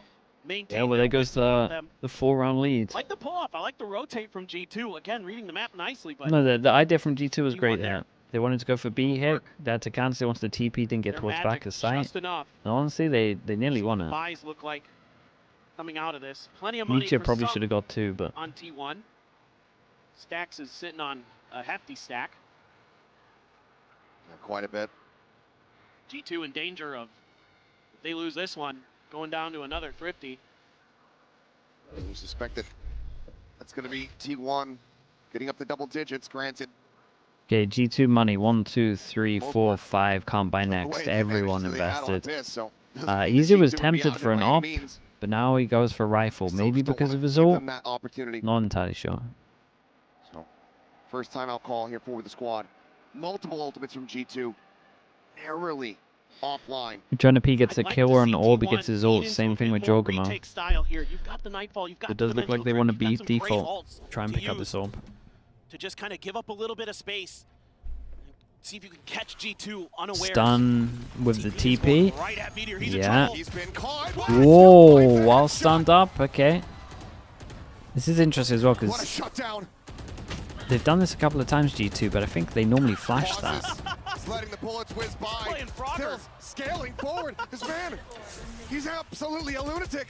maintain. yeah, well, there goes the 4-round lead. I like the pull-off. I like the rotate from G2. Again, reading the map nicely, but No, the idea from G2 was T1 great there. there. They wanted to go for B hit. They had to cancel. They wanted the TP, didn't get their towards magic back of sight. just enough. And honestly, they nearly won it. Buys look like coming out of this. Plenty of money Meteor for probably some should have got 2, but on T1. Stacks is sitting on a hefty stack. Quite a bit. G2 in danger of, if they lose this one, going down to another Thrifty. You suspect that that's going to be T1 getting up to double digits, granted. Okay, G2 money. 1, 2, 3, 4, 5. Can't buy The next. way they Everyone managed to add on invested. this, so doesn't mean Easy that was G2 would be tempted out for of an it by any op, means. but now he goes for rifle. Still Maybe just don't because wanna of his give ult. them that opportunity. Not entirely sure. So, first time out call here for the squad. Multiple ultimates from G2. Narrowly offline. Jonah gets a I'd like kill to or an see orb, he T1 gets his lean ult. into Same a thing bit with more Jogamo. retake style here. You've got the Nightfall, you've got It the does look like Dimensional they want to Drift, you've be got some great default. ults Try and to pick up use this orb. to just kind of give up a little bit of space. See if you can catch G2 unaware. Stun with the TP is going TP. right at Meteor. He's in Yeah. trouble. He's been caught. Whoa, while stunned up. Okay. This is interesting as well What a because shutdown. they've done this a couple of times, G2, but I think they normally flash that. He's letting the bullets whiz by. Playing Frogger. Still scaling forward. This man, he's absolutely a lunatic.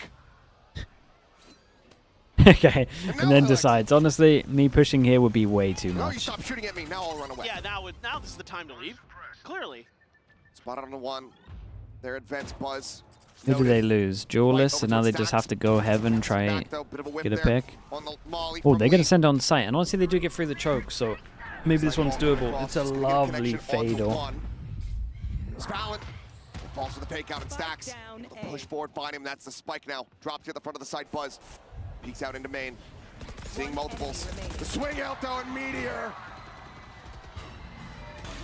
Okay, now and then Alex. decides, honestly, me pushing here would be way too No, you much. stop shooting at me. Now I'll run away. Yeah, now this is the time to leave. Clearly. Spotted on the one. Their advanced buzz. Who did they lose? Duelist, so now they just have to go heaven, try Back, though, bit of whip get a there pick. on the molly Oh, from they're going Lee. to send it on site, and honestly, they do get through the choke, so maybe this one's doable. It's a Just gonna get lovely connection onto fatal. one. Spallin falls to the fake out and stacks. down A push forward, find him. That's the spike now. Drops to the front of the side. Buzz peeks out into main. Seeing multiples. The swing out though, and Meteor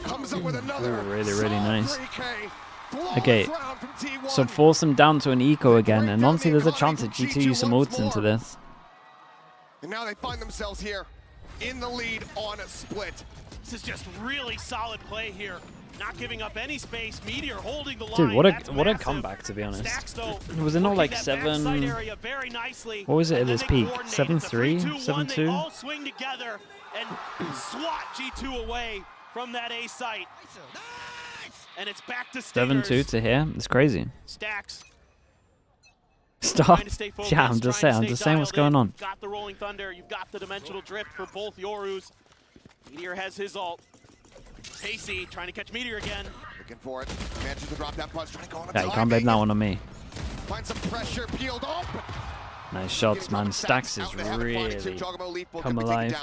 comes up with another. Ooh, really, really solid nice. 3K. Flawless Okay, round from T1. so force them down to an eco again, and honestly, there's a chance that G2 use some ults into this. And now they find themselves here in the lead on a split. This is just really solid play here. Not giving up any space. Meteor holding the line. Dude, what That's a massive. comeback, to be honest. Stacks, though, Was it not working like that 7? backside area very nicely. What was it at And then this they peak? coordinate. 7-3? It's a 3-2-1. They 7-2? all swing together and swat G2 away from that A site. And it's back to 7-2 Stingers. to here? It's crazy. Stacks. Stop. Trying to stay focused, Yeah, I'm just trying to saying stay what's dialed going in. on. You've got the Rolling Thunder. You've got the Dimensional Drift for both Yorus. Meteor has his ult. Pacey trying to catch Meteor again. Looking for it. Manages to drop that buzz. Trying to go on a Yeah, you can't blame that one on me. Find some pressure. Peeled off. Nice shots, man. Stacks is really come alive.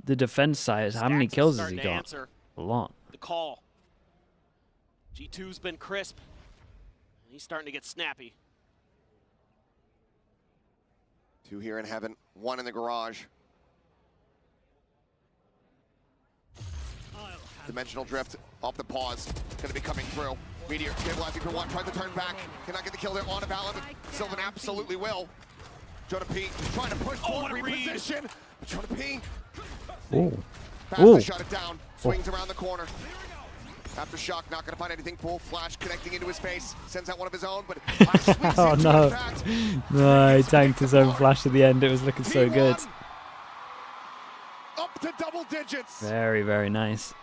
The defense side, how many Stacks is kills has he starting to got? answer A lot. the call. G2's been crisp. He's starting to get snappy. 2 here in heaven, 1 in the garage. Dimensional drift off the pause. Going to be coming through. Meteor stabilizing for 1. Tried to turn back. Cannot get the kill there on a Valon. Sylvan absolutely will. Jonah P trying to push forward, what a read. reposition. Jonah P Ooh. fast Ooh. to shut it down. Swings around the corner. Aftershock not going to find anything. Full flash connecting into his face. Sends out one of his own, but sweeps Oh into no. impact. No, he tanked his own flash at the end. It was looking so good. T1 up to double digits. Very, very nice.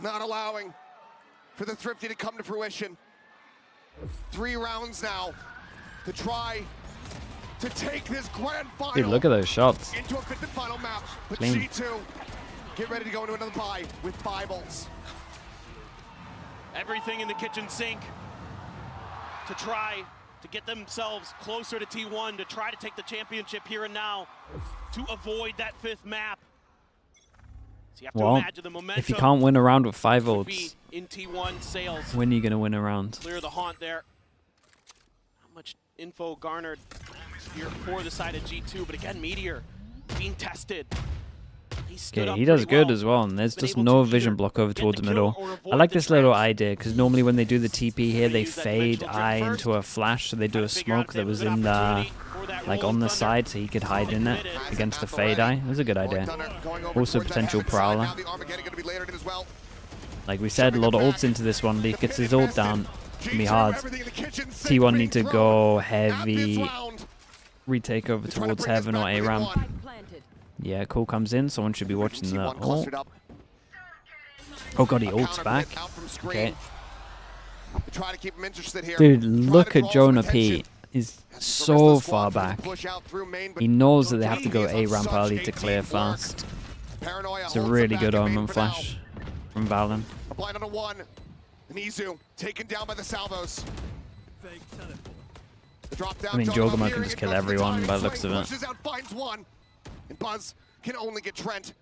Not allowing for the Thrifty to come to fruition. 3 rounds now to try to take this grand final Dude, look at those shots. into a 5th and final map. But Clean. G2 get ready to go into another bye with 5 ults. Everything in the kitchen sink to try to get themselves closer to T1, to try to take the championship here and now, to avoid that 5th map. So you have to Well, imagine the momentum if you can't win a round with 5 would be ults, in T1 sales. when are you going to win a round? Clear the haunt there. How much info garnered here for the side of G2, but again, Meteor being tested. He stood Okay, up he does pretty well. good as well, and there's Been just able no to vision either block over get towards the the kill middle. or I avoid like the this little traps. idea, because normally when they do the TP here, Gonna they use that fade dimensional eye drift into a flash, so they do Try a to figure out smoke if that they was have an in the, opportunity for that like Rolling on the Thunder. side, so he could hide in it Committed. against the fade eye. It was a good idea. Also potential prowler. Like we said, a lot of ults into this one. Leaf gets his ult down. It's gonna be hard. T1 need to go heavy, retake over towards heaven or A ramp. Spike planted. Yeah, call comes in. Someone should be watching the ult. Oh god, he ults back. Okay. Try to keep him interested here. Dude, Try look to at draw some Jonah attention. P. He's The rest of so the squad far trying back. to push out through main, but He knows that they Jonah have to P go is A on ramp such early a to clear teamwork. fast. Paranoia It's a holds them really back good in main omen for now. flash from Valen. A blind on a 1. And Izu taken down by the salvos. The drop down, I mean, Jogamo Jogamo here, can just it kill comes to everyone time, by the and looks of it. pushes out, finds one, and Buzz can only get Trent.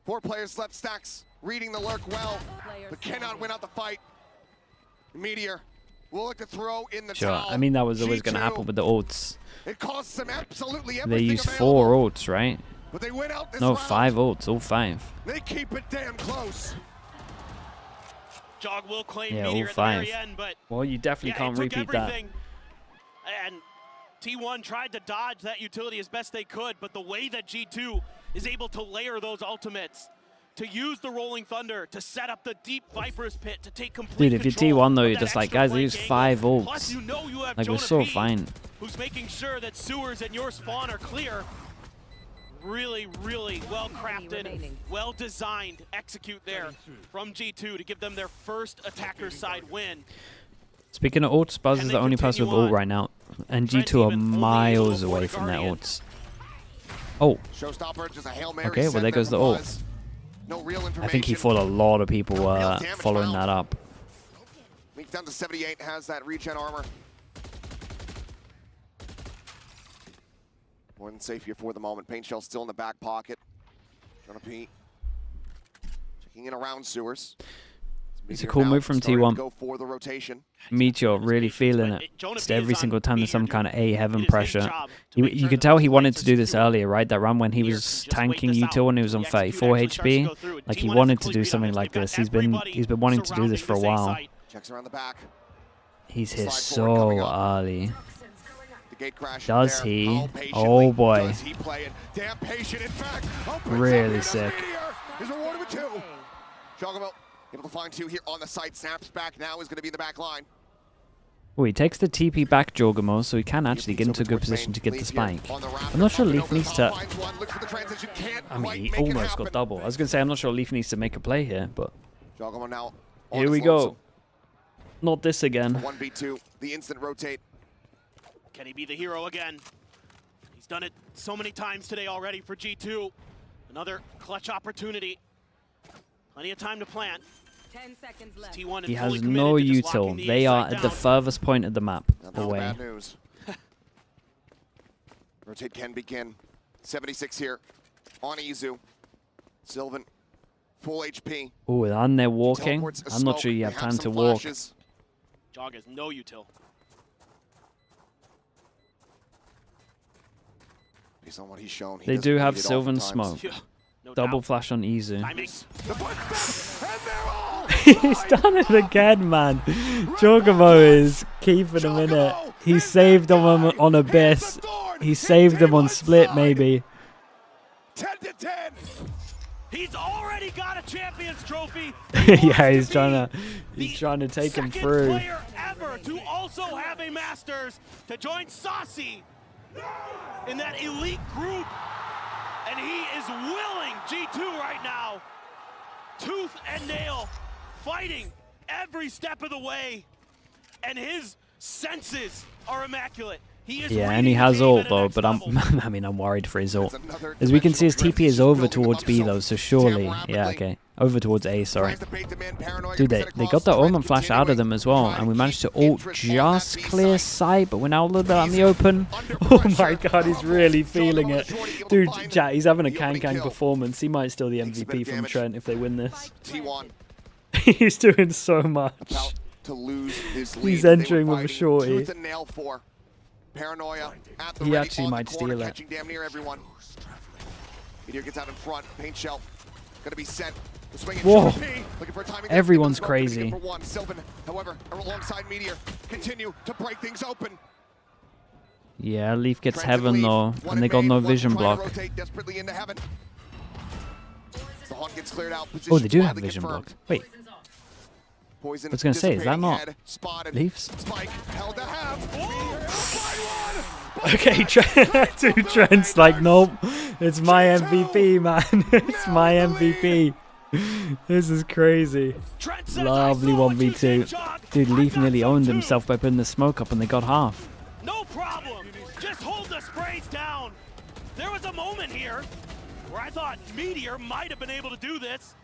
4 players left. Stacks reading the lurk well, but cannot win out the fight. Meteor will look to throw in the Sure. towel. I mean, that was always going to G2, happen with the ults. it costs them absolutely They everything used available, 4 ults, right? but they win out this No, round. 5 ults, all 5. They keep it damn close. Jog will claim Yeah, Meteor all at the very 5. end, but Well, you definitely yeah, can't it took repeat that. everything. And T1 tried to dodge that utility as best they could, but the way that G2 is able to layer those ultimates, to use the Rolling Thunder, to set up the deep Viper's Pit, to take complete Dude, if you're control T1 though, of you're that just like, extra guys, flank use angle. 5 ults. Plus, you know you have Like, we're Jonah so P, fine. who's making sure that sewers and your spawn are clear. Really, really well-crafted, remaining. well-designed execute there from G2 to give them their first attacker side win. Speaking of ults, Buzz Can is they the only person with continue ult on? right now. And Trent G2 are even only miles able to away afford from their Guardian. ults. Oh, Showstopper, just a Hail Mary okay, well, sent there goes the ult. Buzz. No real I think he information. thought a lot of people Real were damage following found. that up. Leaks down to 78, has that regen armor. More than safe here for the moment. Paint Shell still in the back pocket. Jonah P checking in around sewers. It's a Meteor cool now move from starting to T1. Go for the rotation. Meteor really feeling But it. Jonah Just P is every on single time there's some Meteor kind of A heaven It is his pressure. job to make You sure could that tell those he wanted flanks to are do this secure. earlier, right? That run when he Meteor was can just wait tanking this Util when he out. was on The 34 execute actually HP. starts to go through. Like, he T1 wanted is to do completely something beat on like this. this. They've got He's everybody been wanting to do this for a surrounding this A while. site. Checks around the back. He's here Slide forward coming so up. early. The gate crash Does there. he? How patiently Oh, boy. Does he play it? Damn patient, in fact. Really sick. Is rewarded with 2. Jogamo able to find 2 here on the site. Snaps back now, is going to be in the back line. Oh, he takes the TP back Jorgamo, so he can actually get into a good position to get the spike. I'm not sure Leaf needs to... I mean, he almost got double. I was going to say, I'm not sure Leaf needs to make a play here, but... Jogamo now on Here his we go. lonesome. Not this again. 1v2, the instant rotate. Can he be the hero again? He's done it so many times today already for G2. Another clutch opportunity. Plenty of time to plant. 10 seconds left. T1 He is has fully no committed to just locking util. the They A are side at the down. furthest point of the map Not all the away. bad news. Rotate can begin. 76 here on Izu. Sylvan, full HP. Oh, and they're walking. Teleports a I'm not smoke. sure you They have time some to walk. flashes. Jog has no util. Based on what he's shown, he They doesn't do need have it Sylvan oftentimes. smoke. Yeah, no Double doubt. flash on Izu. Timing. The footstep, and they're all He's done it again, man. Jogamo is keeping him in it. He saved him on Abyss. He saved him on Split, maybe. 10 to 10. He's already got a Champions Trophy. Yeah, he's trying to take him Second through. player ever to also have a Masters to join Saucy in that elite group. And he is willing, G2 right now, tooth and nail, fighting every step of the way. And his senses are immaculate. He is Yeah, and reading he the has game ult at a though, next but level. I mean, I'm worried for his ult. That's another As we can see, his dimensional TP is threat. over He's building towards B himself though, so damn surely, yeah, rapidly. okay, over towards A. Sorry. Tries to bait them in, paranoia Dude, gets it they across. got the Trent omen flash out of them as well, continuing, and we trying managed to keep ult interest on that just B clear side. sight, but we're now a little bit out in the open. Under Oh my pressure. god, he's really feeling it. Dude, Find chat, he's having a the opening Kang kill. performance. He might steal the Takes a bit MVP of from damage. Trent if they win this. T1 He's doing so much. about to lose this lead. He's They were entering with a fighting shorty. Tooth and nail for Paranoia at the He ready actually on the might corner, steal it. catching damn near everyone. Meteor gets out in front. Paint Shell gonna be sent. The swing and Whoa. Jonah P, looking for a timing. Everyone's Smoke, gonna crazy. get for one. Sylvan, however, alongside Meteor, continue to break things open. Yeah, Leaf gets Trent heaven lead. though, One and they in got main, no one vision trying to block. rotate desperately into heaven. The Hawk gets cleared out. Oh, they Positions do have widely vision confirmed. block. Wait, Poison I was gonna say, is that dissipating not head, spotted. Leafs? Spike held to have. Find one. Okay, dude, Trent's like, nope, it's my MVP, man. It's my MVP. This is crazy. Trent says, Lovely "I saw what you 1v2. did, Jog. Dude, I Leaf thought nearly so owned too. himself by putting the smoke up, and they got half. No problem. Just hold the sprays down. There was a moment here where I thought Meteor might have been able to do this.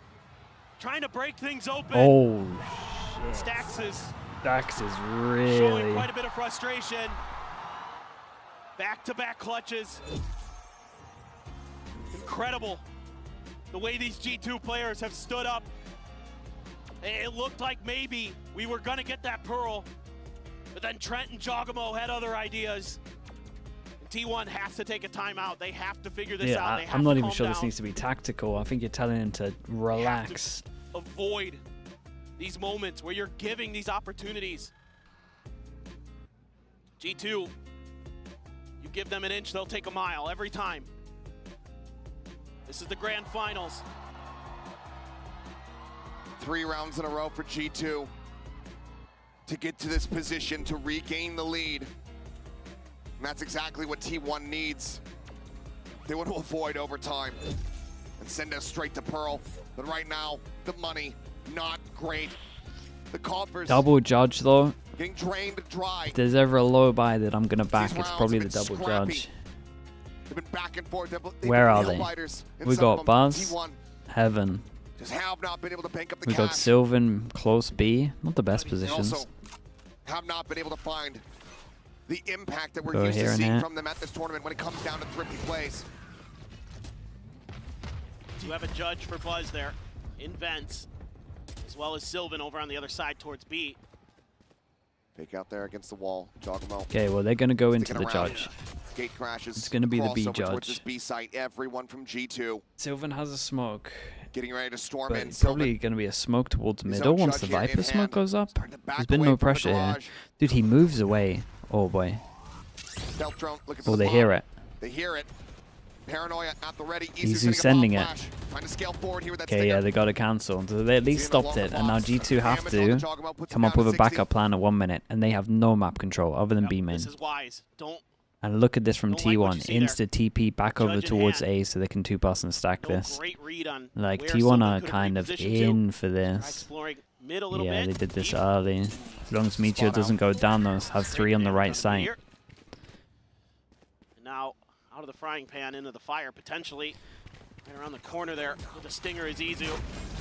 Trying to break things open. Oh, Stacks is Dax is Showing really... quite a bit of frustration. Back-to-back clutches. Incredible the way these G2 players have stood up. It looked like maybe we were gonna get that Pearl, but then Trent and Jogamo had other ideas. And T1 has to take a timeout. They have to figure this out. They have I'm not to even calm sure this down. needs to be tactical. I think you're telling him to They have to relax. avoid these moments where you're giving these opportunities. G2, you give them an inch, they'll take a mile every time. This is the grand finals. 3 rounds in a row for G2 to get to this position, to regain the lead. And that's exactly what T1 needs. They want to avoid overtime and send us straight to Pearl. But right now, the money, not great. The coffers Double judge though. getting drained dry. If there's ever a low buy that I'm gonna back, These it's rounds probably have the been double scrappy. judge. They've been back and forth. They've Where been are nail they? biters in We some got of them. Buzz, T1 Heaven. just have not been able to bank up the We cash. got Sylvan close B. Not the best They positions. also have not been able to find the impact that we're Go used here to and seeing here. from them at this tournament when it comes down to thrifty plays. You have a judge for Buzz there in Vents, as well as Sylvan over on the other side towards B. Fake out there against the wall. Jogamo. Okay, well they're gonna go into sticking the around. judge. Gate crashes. It's gonna be the B Crossover towards this judge. B site. Everyone from G2 Sylvan has a smoke, getting ready to storm but in. it's probably gonna be a smoke towards His middle own once the judge here in Viper smoke hand. goes up. Starting to back There's been away no from the pressure here. garage. Dude, he moves away. Oh boy. Stealth drone looking for Oh, the they hear bomb. it. They hear it. Paranoia at the ready. Izu sending it. Trying to scale forward here with that Okay, stinger. yeah, they got to cancel. So they at least Seeing the stopped longer it, and now box. G2 have Damage on the to Jogamo, puts come it up down with to a 60. backup plan at 1 minute, and they have no map control other than B main. This is wise. Don't And look at this from Don't like what T1. you see there. Insta TP back over Judge in towards hand. A so they can 2-pass and stack no this. great read on Like, where T1 Sylvan are could have kind of repositioned in to. for Try this. exploring mid a little Yeah, bit. they did this Deep. early. As long as Meteor doesn't go down, they'll have 3 on the right side. Here. And now out of the frying pan into the fire potentially. Right around the corner there with the stinger is Izu.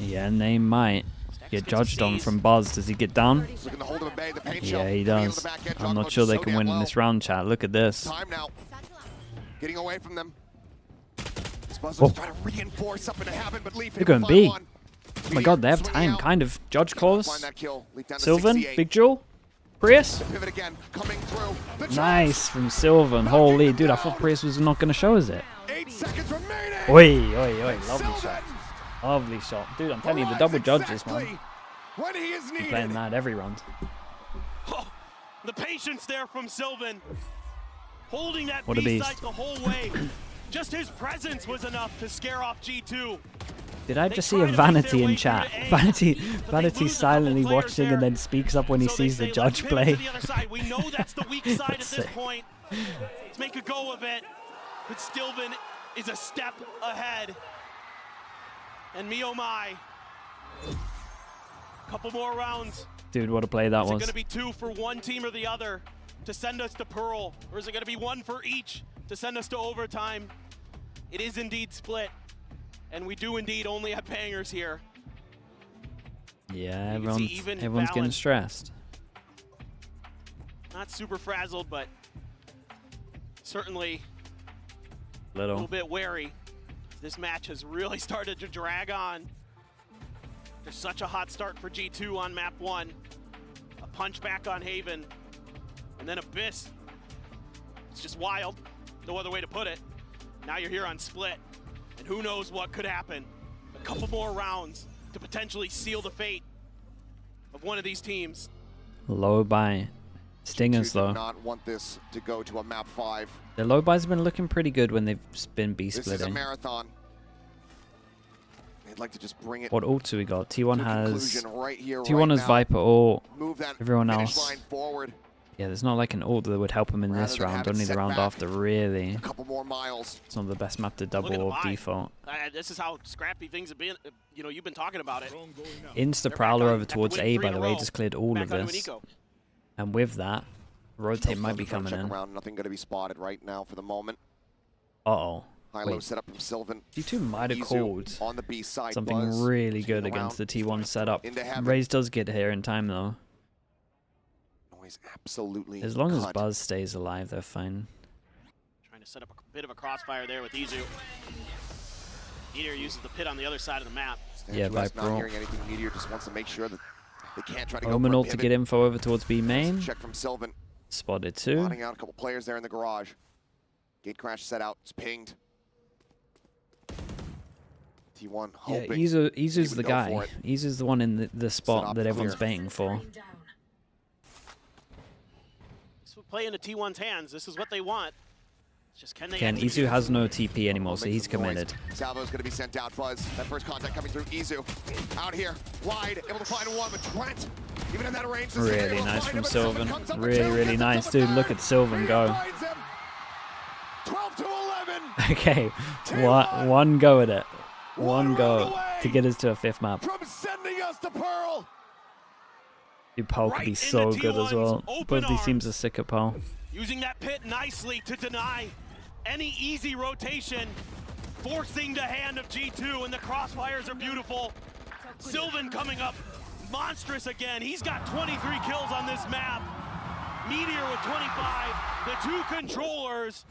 Yeah, and they might Stacks get gets a judged on seize. from Buzz. Does he get down? Looking to hold him at bay. The paint Yeah, shell he coming in on does. the back end. I'm Jogamo not sure they so can damn win in low. this round, chat. Look at this. Time now. Getting away from them. Buzzers Oh. trying to reinforce up into heaven, but Leaf They're going B. Oh my god, they have time, kind of. Judge close. Find that kill. Leaf down to Sylvan, 68. big jewel. Prius. The pivot again, coming through. The charge. Nice from Sylvan. Holy, dude, I thought Prius was not going to show us it. 8 seconds remaining. Oi, oi, oi. Lovely Sylvan shot. Lovely shot. Dude, I'm telling you, the arrives double judges, exactly man. when he is needed. Playing that every round. Oh, the patience there from Sylvan. Holding that What a B beast. site the whole way. Just his presence was enough to scare off G2. Did I They just see try a to make their Vanity way in through chat? to A, Vanity but they lose a Vanity couple silently players watching there. and then speaks up when he So they sees the say, judge "Let's pivot to play. the other side. We know that's the weak side at That's this sick. point. Let's make a go of it. But Sylvan is a step ahead. And me oh my. Couple more rounds. Dude, what a play that Is it was. going to be 2 for one team or the other to send us to Pearl? Or is it going to be 1 for each to send us to overtime? It is indeed split. And we do indeed only have bangers here. Yeah, You can see even everyone's getting balance. stressed. Not super frazzled, but certainly a little Little. bit wary. This match has really started to drag on. There's such a hot start for G2 on map 1. A punch back on Haven. And then Abyss. It's just wild. No other way to put it. Now you're here on Split. And who knows what could happen. A couple more rounds to potentially seal the fate of one of these teams. Low buy. Stingers, G2 do though. not want this to go to a map 5. The low buys have been looking pretty good when they've been B This is a splitting. marathon. They'd like to just bring it What ults do we got? T1 to a has conclusion right here, T1 right has now. Viper ult. Move that Everyone finish else. line forward. Yeah, there's not like an ult that would help him in Rather this than round. have it Only the set round back. after, really. A couple more miles. It's not the best map to Look at double the or buy. default. This is how scrappy things have been. You've been talking about it. Insta They're back Prowler on over after towards winning A, 3 by in the a way, row. just cleared all Back of onto this. Nico. And with that, Rotate might be Trying to coming check in. around. Nothing going to be spotted right now for the moment. Uh-oh. High-low Wait. setup from Sylvan. G2 might have Izu called on the B side. something Buzz really taking good a against round the T1 setup. into heaven. Raze does get here in time, though. He's absolutely As long as cut. Buzz stays alive, they're fine. Trying to set up a bit of a crossfire there with Izu. Meteor uses the pit on the other side of the map. Yeah, Viper Viper not ult. hearing anything. Meteor just wants to make sure that they can't try to go Omen for a ult to pivot. get info over towards B main. Check from Sylvan. Spotted 2. Spotting out a couple players there in the garage. Gate crash set out. It's pinged. T1 Yeah, hoping. Izu's would the go guy. for it. Izu's the one in the spot up that everyone's clear. baiting for. This would play into T1's hands. This is what they want. It's just can they Again, execute? Izu has no TP anymore, so Make he's some noise. committed. Salvo's going to be sent out. Buzz, that first contact coming through. Izu out here, wide, able to find one, but Trent, even in that range, is Really able to nice find from him, and Sylvan. comes up Really, with two, really gets nice. it to the Dude, look back. at Sylvan Meteor go. finds him. 12 to 11. Okay, T1 one go at it. One round go away to get us to a 5th map. from sending us to Pearl. Dude, Paul could Right be into so good as T1's well. open Buzzy seems a arms. sicker Paul. Using that pit nicely to deny any easy rotation, forcing the hand of G2, and the crossfires are beautiful. Sylvan coming up monstrous again. He's got 23 kills on this map. Meteor with 25. The two controllers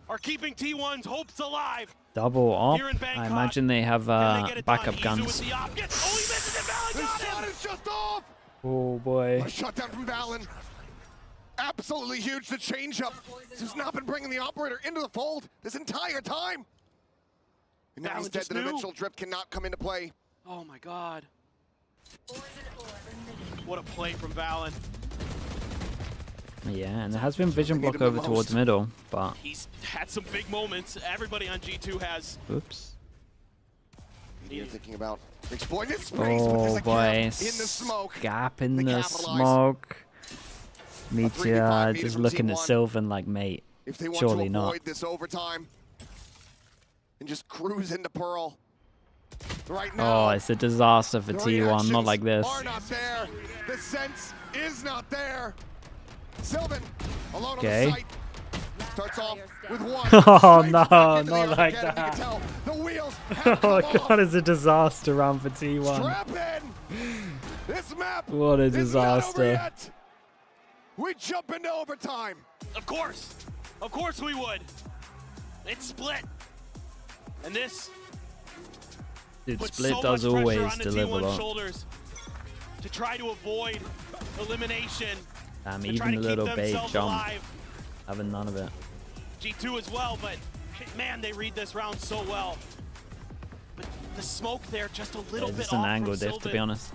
are keeping T1's hopes alive. Double op. Here in I Bangkok. imagine they have Can they get it backup done? Izu with guns. the op. Oh, he misses it. Valen The got shot him. is just off. Oh boy. A shutdown from Valen. Absolutely huge. The changeup. This has not been bringing the operator into the fold this entire time. And now Valen he's dead. just The knew. dimensional drift cannot come into play. Oh my God. What a play from Valen. Yeah, and there has been vision They need block him over the towards most. middle, but He's had some big moments. Everybody on G2 has. oops. You're thinking about exploiting this space, but there's Oh a boy, gap in the smoke. gap in They the capitalize. smoke. 3v5 Meteor needed just from looking at T1. Sylvan like, mate, If they want surely to not. avoid this overtime and just cruise into Pearl. Right now, Oh, it's a disaster for the T1, not reactions like this. are not there. The sense is not there. Sylvan alone Okay. on the site. Starts off with one. Oh, Straight no, back into the not like uppercut, and you that. can tell the wheels have Oh come off. god, it's a disaster round for T1. Strap in. This map What a is not over disaster. yet. We jump into overtime. Of course we would. It's split. And this Dude, puts Split so does much pressure always on the deliver T1 that. shoulders to try to avoid elimination. Damn, to try even to a little keep bait themselves jump, alive. having none of it. G2 as well, but man, they read this round so well. But the smoke there just a little It's bit just an off angle from diff, to be Sylvan. honest.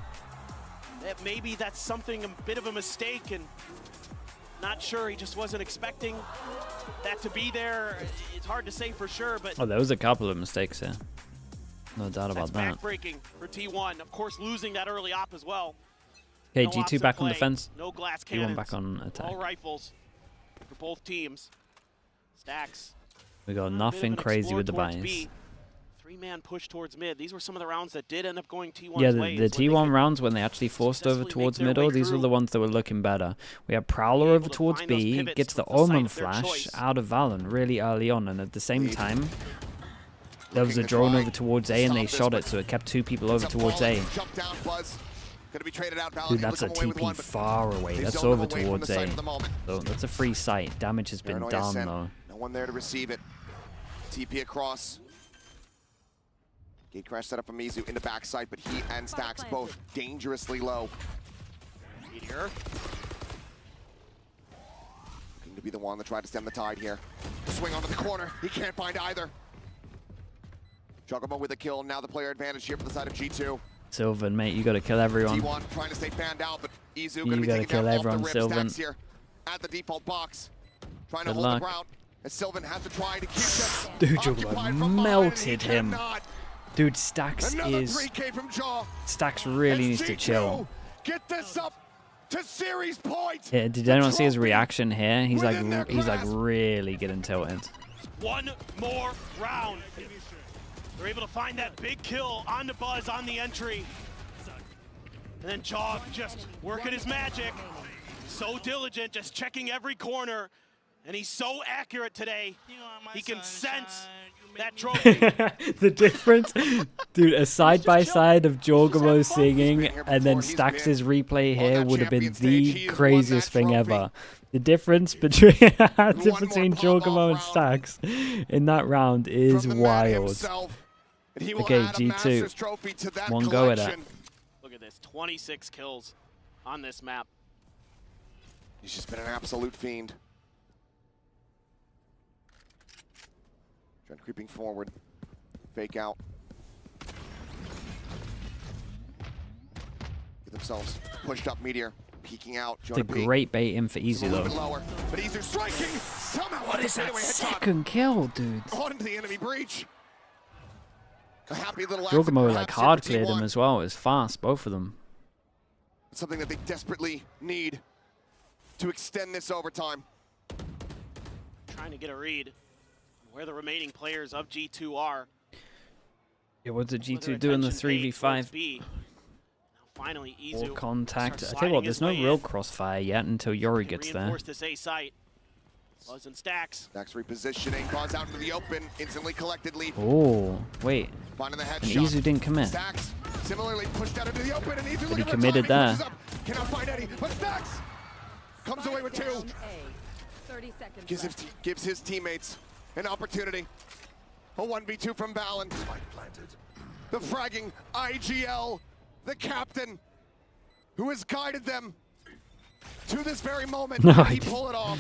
Maybe that's something, a bit of a mistake, and not sure, he just wasn't expecting that to be there. It's hard to say for sure, but Oh, there was a couple of mistakes here. No doubt that's about that. backbreaking for T1. Of course, losing that early op as well. Okay, No ops G2 in back on play, defense. No glass T1 cannons. back on attack. All rifles for both teams. Stacks. We got A bit of nothing an crazy with the explore towards buys. B. Three-man push towards mid. These were some of the rounds that did end up going T1's Yeah, way. the is when they T1 could rounds when they actually forced over successfully towards make their way middle, these were through. the ones that were looking better. We had Prowler Be over able to towards find those B, pivots gets the with the site Omen of their flash choice. out of Valen really early on, and at the same Lead. time, there was a Looking to drone try over towards A and they stop this, shot but it, so it kept 2 people over It's a towards falling A. Jump down, Buzz. Gonna be traded out. Valen Dude, able that's to a come away with one, TP but far away. they That's zoned him over away from towards the site A. at the moment. So that's a free sight. Damage has been Paranoia done sent. though. No one there to receive it. TP across. Gate crash set up from Mizu into backside, but he and Stacks both dangerously low. Meteor. Looking to be the one that tried to stem the tide here. Swing onto the corner. He can't find either. Juggermo with a kill. Now the player advantage here for the side of G2. Sylvan, mate, you gotta kill everyone. T1 trying to stay fanned out, but Izu You going to be gotta taken kill down off everyone, the rip. Sylvan. Stacks here at the default box. Trying to Good hold luck. the ground. As Sylvan has to try to keep them Dude, occupied Juggermo from behind, melted and he him. cannot. Dude, Stacks Another is... 3K from Jaw. Stacks really needs to G2 chill. Get this up to series point. Yeah, did anyone see his trophy reaction here? He's like within their grasp. really getting tilted. One more round. They're able to find that big kill on the Buzz on the entry. And then Jaw just working his magic. So diligent, just checking every corner. And he's so accurate today. He can sense that trophy. The difference, dude, a side by side of Jorgamo singing and then Stax' replay here would have been the craziest thing ever. The difference between Jorgamo and Stax in that round is wild. Okay, G2. One go at it. Look at this, 26 kills on this map. He's just been an absolute fiend. Trent creeping forward. Fake out. Get themselves pushed up. Meteor peeking out. It's a great bait in for Easy though. Lower, but Easy striking. Somehow What is that second kill, dude? On into the enemy breach. A happy little Jorgamo like hard cleared him as well. It was fast, both of them. Something that they desperately need to extend this overtime. Trying to get a read where the remaining players of G2 are. Yeah, what's the G2 doing the 3v5? Now finally, All Izu contact. I starts tell you what, sliding there's his no way real in. crossfire yet until Yori They gets there. reinforce this A site. Buzz and Stax. Next repositioning, Buzz out into the open, instantly collected leap. Oh, wait. Finding the And headshot. Izu didn't commit. Stax similarly pushed out into the open, and Izu But he looking for committed timing, there. pushes up. Cannot find Eddie, but Stax comes away with two. Down A. 30 seconds left. Gives his teammates an opportunity. A 1v2 from Valen. The fragging IGL, the captain, who has guided them to this very moment. No, He pull it off.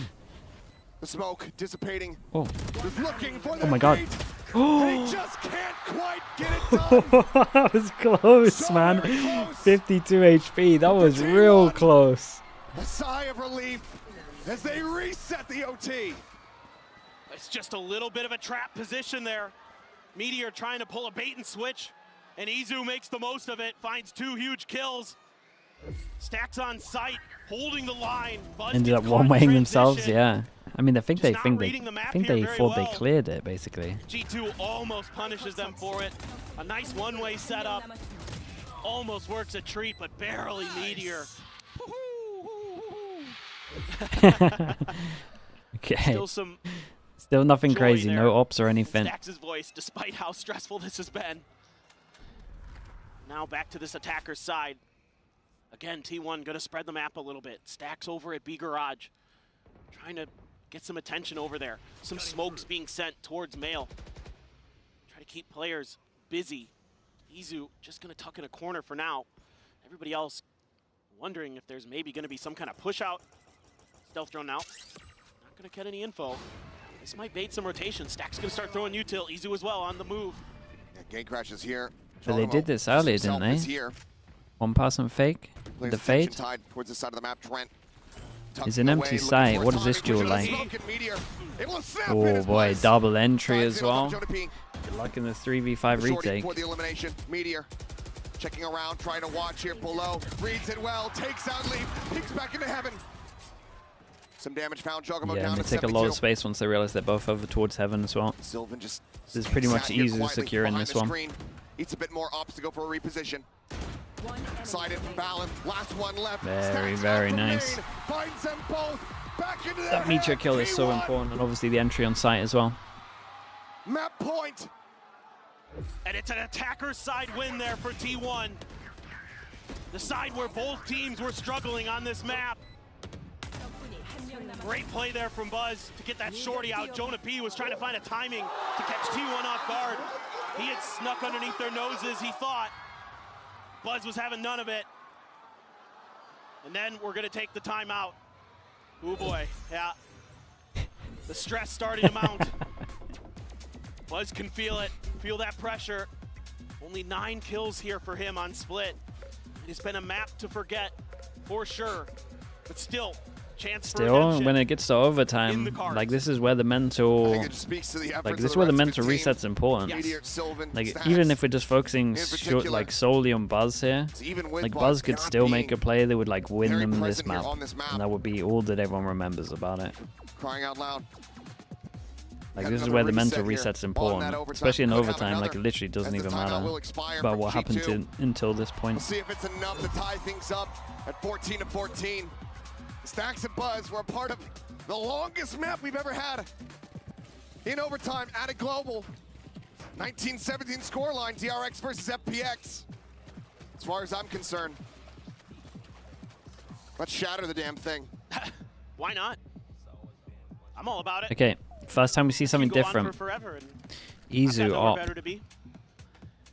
The smoke dissipating. Oh. Is looking for the my God. bait, and he just can't quite get it done. That was close, So man. very close. 52 HP. That was team real won. close. A sigh of relief as they reset the OT. It's just a little bit of a trap position there. Meteor trying to pull a bait and switch, and Izu makes the most of it, finds 2 huge kills. Stacks on sight, holding the line. Buzz Ended gets up caught in one-weighing themselves, transition. yeah. I mean, I think Just they not think reading the map they here very thought they well. cleared it, basically. G2 almost punishes them for it. A nice one-way setup. Almost works a treat, but barely Meteor. Okay. Still some nothing joy crazy, there. no ops or anything. Stax' voice, despite how stressful this has been. Now back to this attacker's side. Again, T1 gonna spread the map a little bit. Stax over at B Garage, trying to get some attention over there. Some smokes being sent towards Mail. Try to keep players busy. Izu just gonna tuck in a corner for now. Everybody else wondering if there's maybe gonna be some kind of push out. Stealth drone out. Not gonna get any info. This might bait some rotation. Stack's gonna start throwing util. Izu as well on the move. Yeah, Gate Crash is here. But they did this earlier, didn't they? Here. One pass and fake. Plays The attention fade. tied towards the side of the map. Trent. Is an empty site. What is this duel like? Oh boy, double entry as well. Good luck in the 3v5 retake. For the elimination. Meteor checking around, trying to watch here below. Reads it well, takes out leap, peeks back into heaven. Some damage found. Jogamo Yeah, down and to they take a lot 72. of space once they realize they're both over towards heaven as well. Sylvan just This is pretty much sat here easy to quietly secure in behind this the one. screen. Eats a bit more ops to go for a reposition. Side it from Valen. Last one left. Very, Stacks very out from nice. main. Finds them both. Back into their That Meteor hands. kill is so T1. important, and obviously the entry on site as well. Map point. And it's an attacker's side win there for T1. The side where both teams were struggling on this map. Great play there from Buzz to get that shorty out. Jonah P was trying to find a timing to catch T1 off guard. He had snuck underneath their noses, he thought. Buzz was having none of it. And then we're gonna take the timeout. Oh boy, yeah. The stress starting to mount. Buzz can feel it, feel that pressure. Only 9 kills here for him on split. It's been a map to forget, for sure. But still, chance for Still, redemption. when it gets to in overtime, the cards. like this is where the I mental, think it just speaks to the efforts like of this is where the rest of mental team. reset's important. Meteor, Sylvan, Like Stacks. even if we're just focusing particular. like solely on Buzz here, Even with like Buzz Buzz could not still make a being play that would like win very them this present here map, on this map. and that would be all that everyone remembers about it. Crying out loud. Like Got this is another where the reset mental here reset's on important, that overtime. especially in Could have overtime. Like another it literally doesn't as the even timeout matter will expire about for what happened G2. until this We'll point. see if it's enough to tie things up at 14-14. Stacks and Buzz were a part of the longest map we've ever had in overtime at a global. 1917 scoreline, DRX versus FPX. As far as I'm concerned. Let's shatter the damn thing. Why not? I'm all about it. Okay, first time we see something You go on different. for forever, and I've got Izu nowhere up. better to be.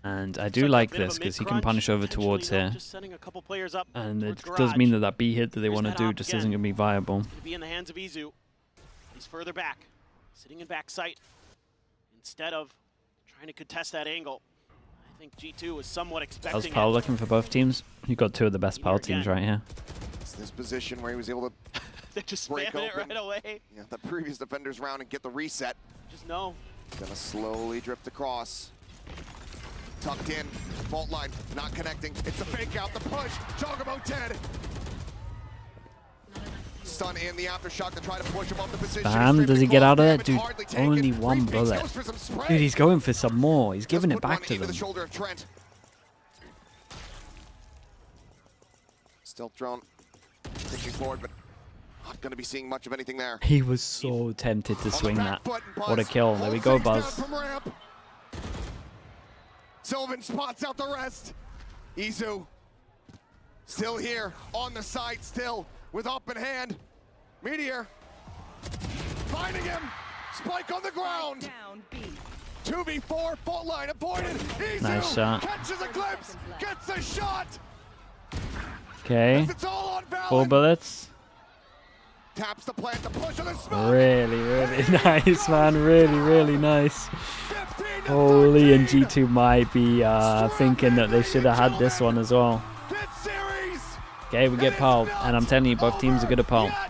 And I Looks do like a like bit of this a because he can mid-crunch, punish over potentially, towards though, here. just sending a couple players up And it towards does mean garage. that B hit that they Here's want to that do op just again. isn't going to be viable. To be in the hands of Izu. He's further back, sitting in back sight. Instead of trying to contest that angle, I think G2 was somewhat That was expecting power it. looking for both teams. You got two of the best power teams right here. It's this position where he was able to They're just break spamming it open. right away. The previous defender's round and get the reset. Just know. Gonna slowly drift across. Tucked in, fault line, not connecting. It's the fake out, the push, Chocobo dead. Stun in the aftershock to try to push him off the position. Bam, does he get out of there? Dude, only only one bullet. Dude, he's going for some more. He's giving it back to The them. shoulder of Trent. Stealth drone ticking forward, but not gonna be seeing much of anything there. He was so tempted to On the swing back that. button, What a Buzz. kill. There Hold we go, things down Buzz. from ramp. Sylvan spots out the rest. Izu still here, on the side still, with up in hand. Meteor finding him. Spike on the ground. Down B. 2v4, fault line avoided. Izu Nice shot. catches a glimpse, gets the shot. Okay, As it's all on 4 Valen. bullets. Taps the plant, the push of the smoke. Really, really nice, man. Really, really nice. 15 to Holy, and 13. G2 might be thinking that they should have had this one as well. Fifth series. Okay, we get Pulp, and I'm telling you, both teams are good at Pulp. Yes!